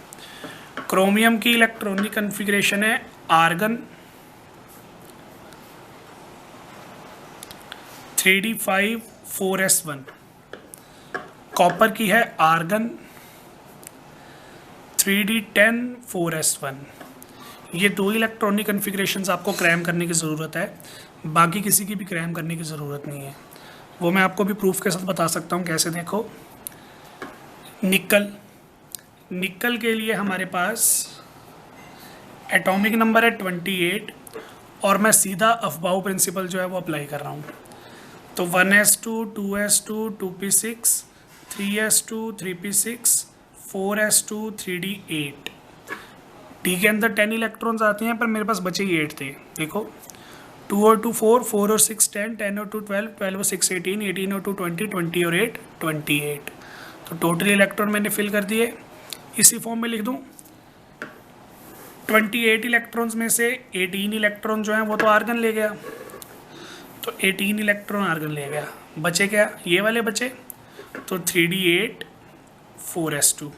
क्रोमियम की इलेक्ट्रॉनिक कन्फिग्रेशन है आर्गन 3d5 4s1। कॉपर की है आर्गन 3d10 4s1। ये 2 इलेक्ट्रॉनिक कन्फिग्रेशंस आपको क्रैम करने की ज़रूरत है, बाकी किसी की भी क्रैम करने की ज़रूरत नहीं है। वो मैं आपको भी प्रूफ के साथ बता सकता हूँ कैसे। देखो निकल, निकल के लिए हमारे पास एटॉमिक नंबर है 28 और मैं सीधा अफबाउ प्रिंसिपल जो है वो अप्लाई कर रहा हूँ। तो 1s2 2s2 2p6 3s2 3p6 4s2 3d8। D के अंदर 10 इलेक्ट्रॉन्स आते हैं, पर मेरे पास बचे ही 8 थे। देखो 2 और 2 4, 4 और 6 10, 10 और 2 12, 12 और 6 18, 18 और 2 20, 20 और 8 28। तो टोटल इलेक्ट्रॉन मैंने फिल कर दिए। इसी फॉर्म में लिख दूँ, 28 इलेक्ट्रॉन्स में से 18 इलेक्ट्रॉन जो हैं वो तो आर्गन ले गया, तो 18 इलेक्ट्रॉन आर्गन ले गया, बचे क्या, ये वाले बचे, तो 3d8 4s2।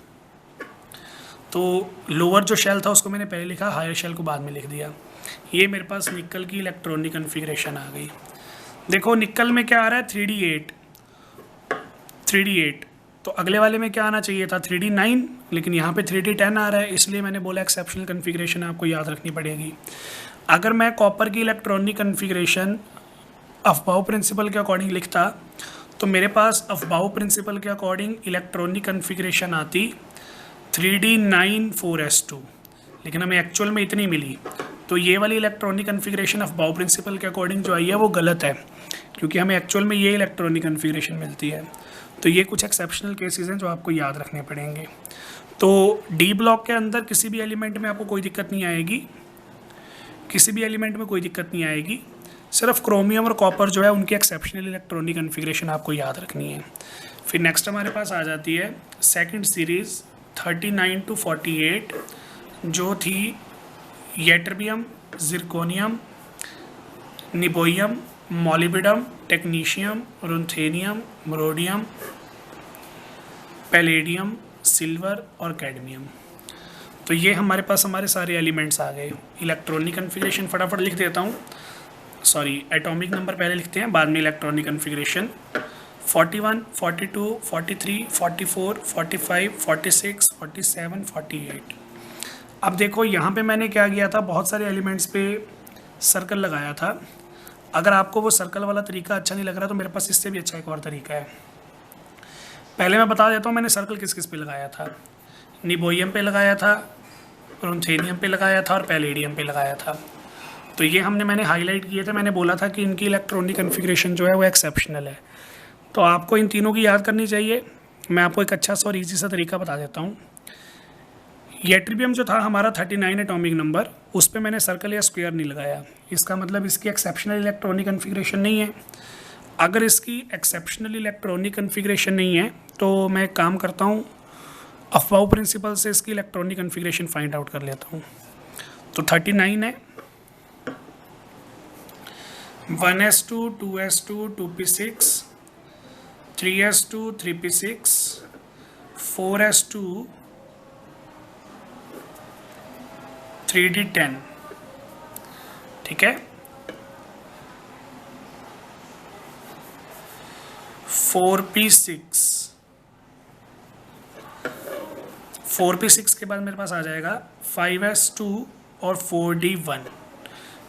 तो लोअर जो शेल था उसको मैंने पहले लिखा, हायर शेल को बाद में लिख दिया। ये मेरे पास निकल की इलेक्ट्रॉनिक कन्फिग्रेशन आ गई। देखो निकल में क्या आ रहा है, 3d8, तो अगले वाले में क्या आना चाहिए था, 3d9, लेकिन यहाँ पे 3d10 आ रहा है, इसलिए मैंने बोला एक्सेप्शनल कन्फिग्रेशन आपको याद रखनी पड़ेगी। अगर मैं कॉपर की इलेक्ट्रॉनिक कन्फिग्रेशन अफबाउ प्रिंसिपल के अकॉर्डिंग लिखता तो मेरे पास अफबाउ प्रिंसिपल के अकॉर्डिंग इलेक्ट्रॉनिक कन्फिग्रेशन आती 3d9 4s2, लेकिन हमें एक्चुअल में इतनी मिली। तो ये वाली इलेक्ट्रॉनिक कन्फिग्रेशन अफबाउ प्रिंसिपल के अकॉर्डिंग जो आई है वो गलत है, क्योंकि हमें एक्चुअल में ये इलेक्ट्रॉनिक कन्फिग्रेशन मिलती है। तो ये कुछ एक्सेप्शनल केसेस हैं जो आपको याद रखने पड़ेंगे। तो डी ब्लॉक के अंदर किसी भी एलिमेंट में आपको कोई दिक्कत नहीं आएगी, किसी भी एलिमेंट में कोई दिक्कत नहीं आएगी, सिर्फ क्रोमियम और कॉपर जो है उनकी एक्सेप्शनल इलेक्ट्रॉनिक कन्फिग्रेशन आपको याद रखनी है। फिर नेक्स्ट हमारे पास आ जाती है सेकंड सीरीज़ 39 to 48, जो थी ytterbium, zirconium, niobium, molybdenum, technetium, ruthenium, rhodium, palladium, silver और कैडमियम। तो ये हमारे पास हमारे सारे एलिमेंट्स आ गए। इलेक्ट्रॉनिक कन्फिग्रेशन फटाफट लिख देता हूँ, सॉरी एटॉमिक नंबर पहले लिखते हैं, बाद में इलेक्ट्रॉनिक कन्फिग्रेशन। 41, 42, 43, 44, 45, 46, 47, 48। अब देखो यहाँ पे मैंने क्या किया था, बहुत सारे एलिमेंट्स पे सर्कल लगाया था। अगर आपको वो सर्कल वाला तरीका अच्छा नहीं लग रहा तो मेरे पास इससे भी अच्छा एक और तरीका है। पहले मैं बता देता हूँ मैंने सर्कल किस किस पे लगाया था। निबोइयम पे लगाया था, रुंथेनियम पे लगाया था और पैलेडियम पे लगाया था। तो ये मैंने हाईलाइट किए थे, मैंने बोला था कि इनकी इलेक्ट्रॉनिक कन्फिग्रेशन जो है वो एक्सेप्शनल है। तो आपको इन तीनों की याद करनी चाहिए। मैं आपको एक अच्छा सा और ईजी सा तरीका बता देता हूँ। येटरबियम जो था हमारा 39 एटॉमिक नंबर, उस पर मैंने सर्कल या स्क्वायर नहीं लगाया, इसका मतलब इसकी एक्सेप्शनल इलेक्ट्रॉनिक कन्फिग्रेशन नहीं है। अगर इसकी एक्सेप्शनल इलेक्ट्रॉनिक कन्फिग्रेशन नहीं है तो मैं काम करता हूँ, अफबाउ प्रिंसिपल से इसकी इलेक्ट्रॉनिक कन्फिग्रेशन फाइंड आउट कर लेता हूँ। तो 39 है, 1s2 2s2 2p6, 3s2 3p6, 4s2 3d10, ठीक है। 4p6 के बाद मेरे पास आ जाएगा 5s2 और 4d1।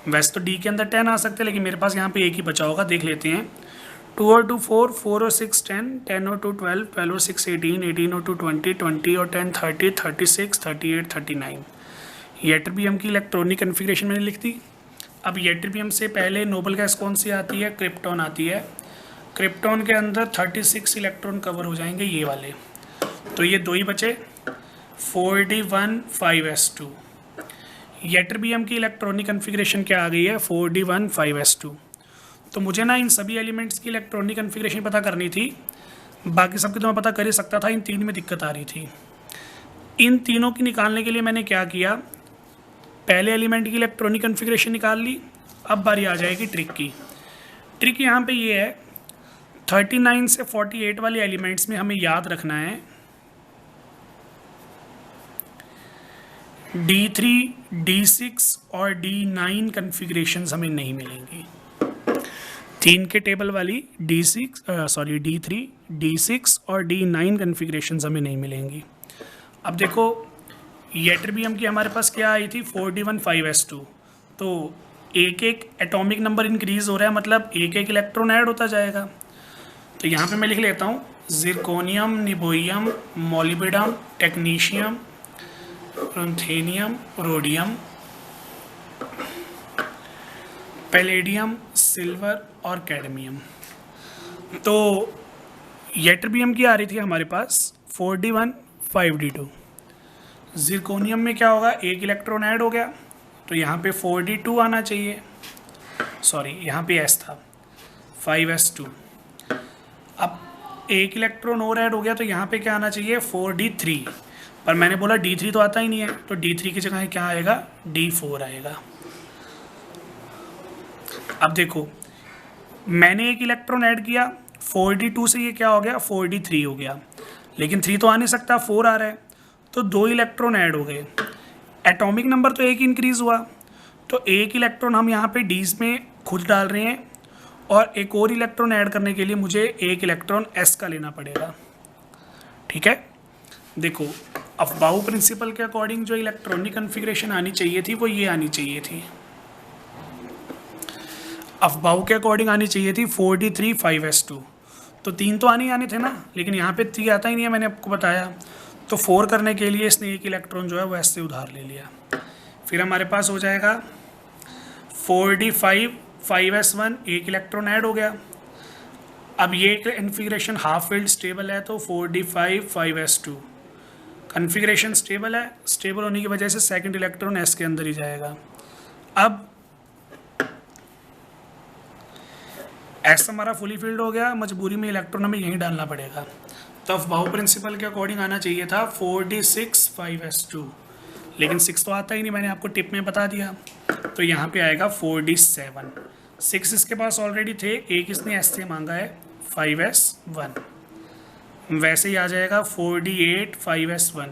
वैसे तो d के अंदर 10 आ सकते हैं, लेकिन मेरे पास यहाँ पे एक ही बचा होगा, देख लेते हैं। 2 और 2 4, 4 और 6 10, 10 और 2 12, 12 और 6 18, 18 और 2 20, 20 और 10 30, 36, 38, 39। येटरबियम की इलेक्ट्रॉनिक कन्फिग्रेशन मैंने लिख दी। अब येटरबियम से पहले नोबल गैस कौन सी आती है, क्रिप्टॉन आती है। क्रिप्टॉन के अंदर 36 इलेक्ट्रॉन कवर हो जाएंगे, ये वाले। तो ये दो ही बचे, 4d1 5s2। येटरबियम की इलेक्ट्रॉनिक कन्फिग्रेशन क्या आ गई है, 4d1 5s2। तो मुझे ना इन सभी एलिमेंट्स की इलेक्ट्रॉनिक कन्फिग्रेशन पता करनी थी, बाकी सबकी तो मैं पता कर ही सकता था, इन तीन में दिक्कत आ रही थी। इन तीनों की निकालने के लिए मैंने क्या किया, पहले एलिमेंट की इलेक्ट्रॉनिक कन्फिग्रेशन निकाल ली। अब बारी आ जाएगी ट्रिक की। ट्रिक यहाँ पे ये है, 39 से 48 वाले एलिमेंट्स में हमें याद रखना है D3, D6 और D9 कन्फिग्रेशंस हमें नहीं मिलेंगी। 3 के टेबल वाली D3, D6 और D9 कन्फिग्रेशंस हमें नहीं मिलेंगी। अब देखो येटरबियम की हमारे पास क्या आई थी, 4d1 5s2। तो एक एक एटॉमिक नंबर इंक्रीज हो रहा है, मतलब एक एक इलेक्ट्रॉन ऐड होता जाएगा। तो यहाँ पे मैं लिख लेता हूँ zirconium, niobium, molybdenum, technetium, ruthenium, rhodium, palladium, silver और कैडमियम। तो येटरबियम की आ रही थी हमारे पास 4d1 5d2, जिरकोनियम में क्या होगा, एक इलेक्ट्रॉन ऐड हो गया तो यहाँ पे 4d2 आना चाहिए, सॉरी यहाँ पे s था 5s2। अब एक इलेक्ट्रॉन और ऐड हो गया तो यहाँ पे क्या आना चाहिए 4d3, पर मैंने बोला d3 तो आता ही नहीं है, तो d3 की जगह क्या आएगा, d4 आएगा। अब देखो मैंने एक इलेक्ट्रॉन ऐड किया, 4d2 से ये क्या हो गया 4d3 हो गया, लेकिन 3 तो आ नहीं सकता, 4 आ रहा है, तो 2 इलेक्ट्रॉन ऐड हो गए, एटॉमिक नंबर तो एक इंक्रीज हुआ, तो एक इलेक्ट्रॉन हम यहाँ पे डीज में खुद डाल रहे हैं, और एक और इलेक्ट्रॉन ऐड करने के लिए मुझे एक इलेक्ट्रॉन एस का लेना पड़ेगा। ठीक है, देखो अफबाऊ प्रिंसिपल के अकॉर्डिंग जो इलेक्ट्रॉनिक कन्फिग्रेशन आनी चाहिए थी वो ये आनी चाहिए थी, अफबाऊ के अकॉर्डिंग आनी चाहिए थी 4d3 5s2, तो 3 तो आने थे ना, लेकिन यहाँ पे 3 आता ही नहीं है, मैंने आपको बताया, तो 4 करने के लिए इसने एक इलेक्ट्रॉन जो है वो ऐसे उधार ले लिया। फिर हमारे पास हो जाएगा 4d5 5s1, एक इलेक्ट्रॉन ऐड हो गया। अब ये कन्फिग्रेशन हाफ फील्ड स्टेबल है, तो 4d5 5s2 कन्फिग्रेशन स्टेबल है, स्टेबल होने की वजह से सेकंड इलेक्ट्रॉन एस के अंदर ही जाएगा। अब एस हमारा फुली फील्ड हो गया, मजबूरी में इलेक्ट्रॉन हमें यहीं डालना पड़ेगा, तो अफबाऊ प्रिंसिपल के अकॉर्डिंग आना चाहिए था 4d6 5s2, लेकिन 6 तो आता ही नहीं, मैंने आपको टिप में बता दिया, तो यहाँ पे आएगा 4d7, 6 इसके पास ऑलरेडी थे, एक इसने एस से मांगा है 5s1, वैसे ही आ जाएगा 4d8 5s1।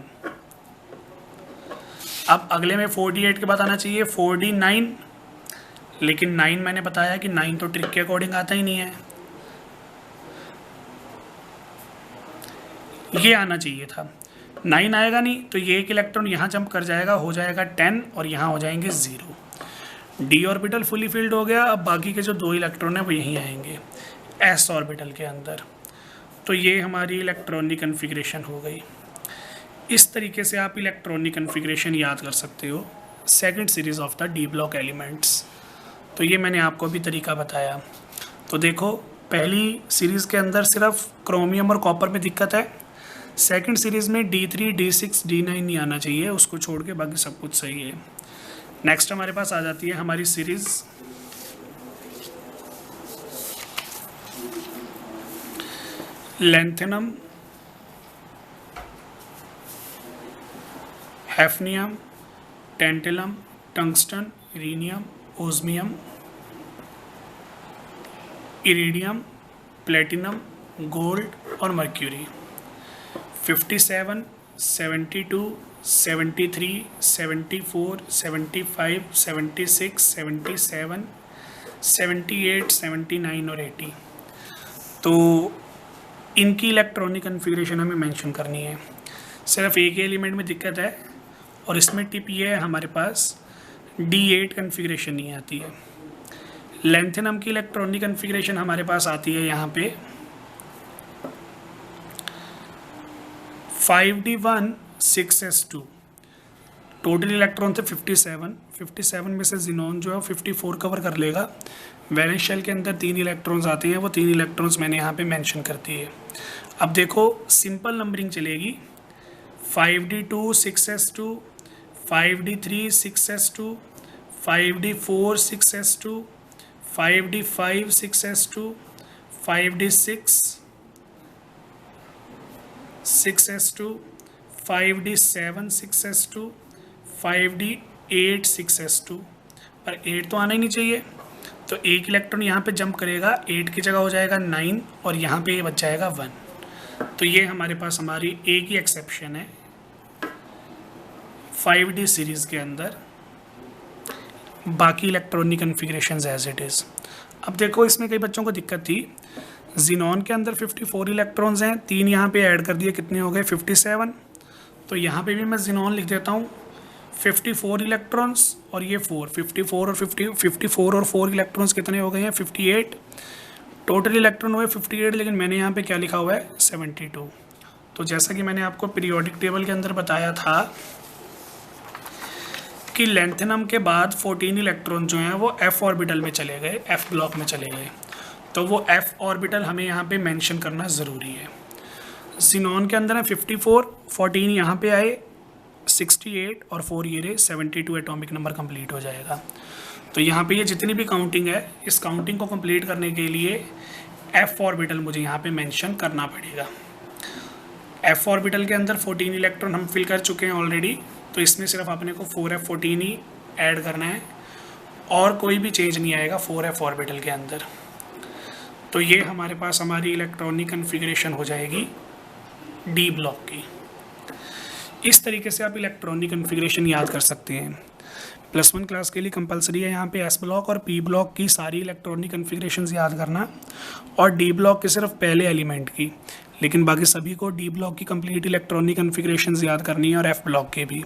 अब अगले में 4d8 के बाद आना चाहिए 4d9, लेकिन 9 मैंने बताया कि 9 तो ट्रिक के अकॉर्डिंग आता ही नहीं है, ये आना चाहिए था, 9 आएगा नहीं, तो ये एक इलेक्ट्रॉन यहाँ जंप कर जाएगा, हो जाएगा 10 और यहाँ हो जाएंगे 0। डी ऑर्बिटल फुली फील्ड हो गया, अब बाकी के जो 2 इलेक्ट्रॉन हैं वो यहीं आएंगे एस ऑर्बिटल के अंदर, तो ये हमारी इलेक्ट्रॉनिक कन्फिग्रेशन हो गई। इस तरीके से आप इलेक्ट्रॉनिक कन्फिग्रेशन याद कर सकते हो second series of the D block elements. तो ये मैंने आपको अभी तरीका बताया। तो देखो पहली सीरीज़ के अंदर सिर्फ क्रोमियम और कॉपर में दिक्कत है, सेकंड सीरीज़ में D3 D6 D9 नहीं आना चाहिए, उसको छोड़ के बाकी सब कुछ सही है। नेक्स्ट हमारे पास आ जाती है हमारी series lanthanum, hafnium, tantalum, tungsten, rhenium, osmium, iridium, platinum, gold और मर्क्यूरी। 57, 72, 73, 74, 75, 76, 77, 78, 79 और 80। तो इनकी इलेक्ट्रॉनिक कन्फिग्रेशन हमें मेंशन करनी है। सिर्फ एक एलिमेंट में दिक्कत है, और इसमें टिप ये है हमारे पास D8 कन्फिग्रेशन नहीं आती है। लैंथेनम की इलेक्ट्रॉनिक कन्फिग्रेशन हमारे पास आती है यहाँ पे 5d1 6s2, टोटल इलेक्ट्रॉन थे 57 में से जिनोन जो है 54 कवर कर लेगा। वैलेंस शेल के अंदर 3 इलेक्ट्रॉन्स आते हैं, वो 3 इलेक्ट्रॉन्स मैंने यहाँ पे मेंशन कर दिए। अब देखो सिंपल नंबरिंग चलेगी, 5d2 6s2, 5d3 6s2, 5d4 6s2, 5d5 6s2, 5d6 6s2, 5d7 6s2, 5d8 6s2, पर 8 तो आना ही नहीं चाहिए, तो एक इलेक्ट्रॉन यहाँ पे जंप करेगा, 8 की जगह हो जाएगा 9 और यहाँ पे ये बच जाएगा 1। तो ये हमारे पास हमारी एक ही एक्सेप्शन है 5D सीरीज़ के अंदर, बाकी इलेक्ट्रॉनिक कन्फिग्रेशंस एज इट इज़। अब देखो इसमें कई बच्चों को दिक्कत थी, जिनॉन के अंदर 54 इलेक्ट्रॉन्स हैं, 3 यहाँ पे ऐड कर दिए, कितने हो गए 57। तो यहाँ पे भी मैं जिनॉन लिख देता हूँ 54 इलेक्ट्रॉन्स और ये 4, 54 और 4 इलेक्ट्रॉन्स कितने हो गए हैं 58। टोटल इलेक्ट्रॉन हुए 58, लेकिन मैंने यहाँ पे क्या लिखा हुआ है 72। तो जैसा कि मैंने आपको पीरियोडिक टेबल के अंदर बताया था कि लैंथेनम के बाद 14 इलेक्ट्रॉन जो हैं वो एफ ऑर्बिटल में चले गए, एफ ब्लॉक में चले गए, तो वो एफ ऑर्बिटल हमें यहाँ पे मेंशन करना ज़रूरी है। जिनॉन के अंदर है 54, 14 यहाँ पे आए, 68 और 4 ये रहे 72 एटॉमिक नंबर कंप्लीट हो जाएगा। तो यहाँ पे ये जितनी भी काउंटिंग है, इस काउंटिंग को कंप्लीट करने के लिए f ऑर्बिटल मुझे यहाँ पे मेंशन करना पड़ेगा। f ऑर्बिटल के अंदर 14 इलेक्ट्रॉन हम फिल कर चुके हैं ऑलरेडी, तो इसमें सिर्फ अपने को 4f14 ही ऐड करना है और कोई भी चेंज नहीं आएगा 4f ऑर्बिटल के अंदर। तो ये हमारे पास हमारी इलेक्ट्रॉनिक कन्फिग्रेशन हो जाएगी डी ब्लॉक की। इस तरीके से आप इलेक्ट्रॉनिक कन्फिग्रेशन याद कर सकते हैं। +1 क्लास के लिए कंपलसरी है यहाँ पे एस ब्लॉक और पी ब्लॉक की सारी इलेक्ट्रॉनिक कन्फिग्रेशंस याद करना और डी ब्लॉक के सिर्फ पहले एलिमेंट की, लेकिन बाकी सभी को डी ब्लॉक की कंप्लीट इलेक्ट्रॉनिक कन्फिग्रेशंस याद करनी है और एफ ब्लॉक के भी।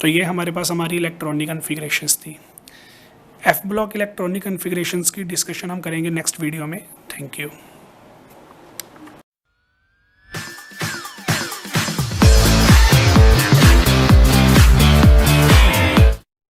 तो ये हमारे पास हमारी इलेक्ट्रॉनिक कन्फिग्रेशंस थी। एफ ब्लॉक इलेक्ट्रॉनिक कन्फिग्रेशंस की डिस्कशन हम करेंगे नेक्स्ट वीडियो में। Thank you.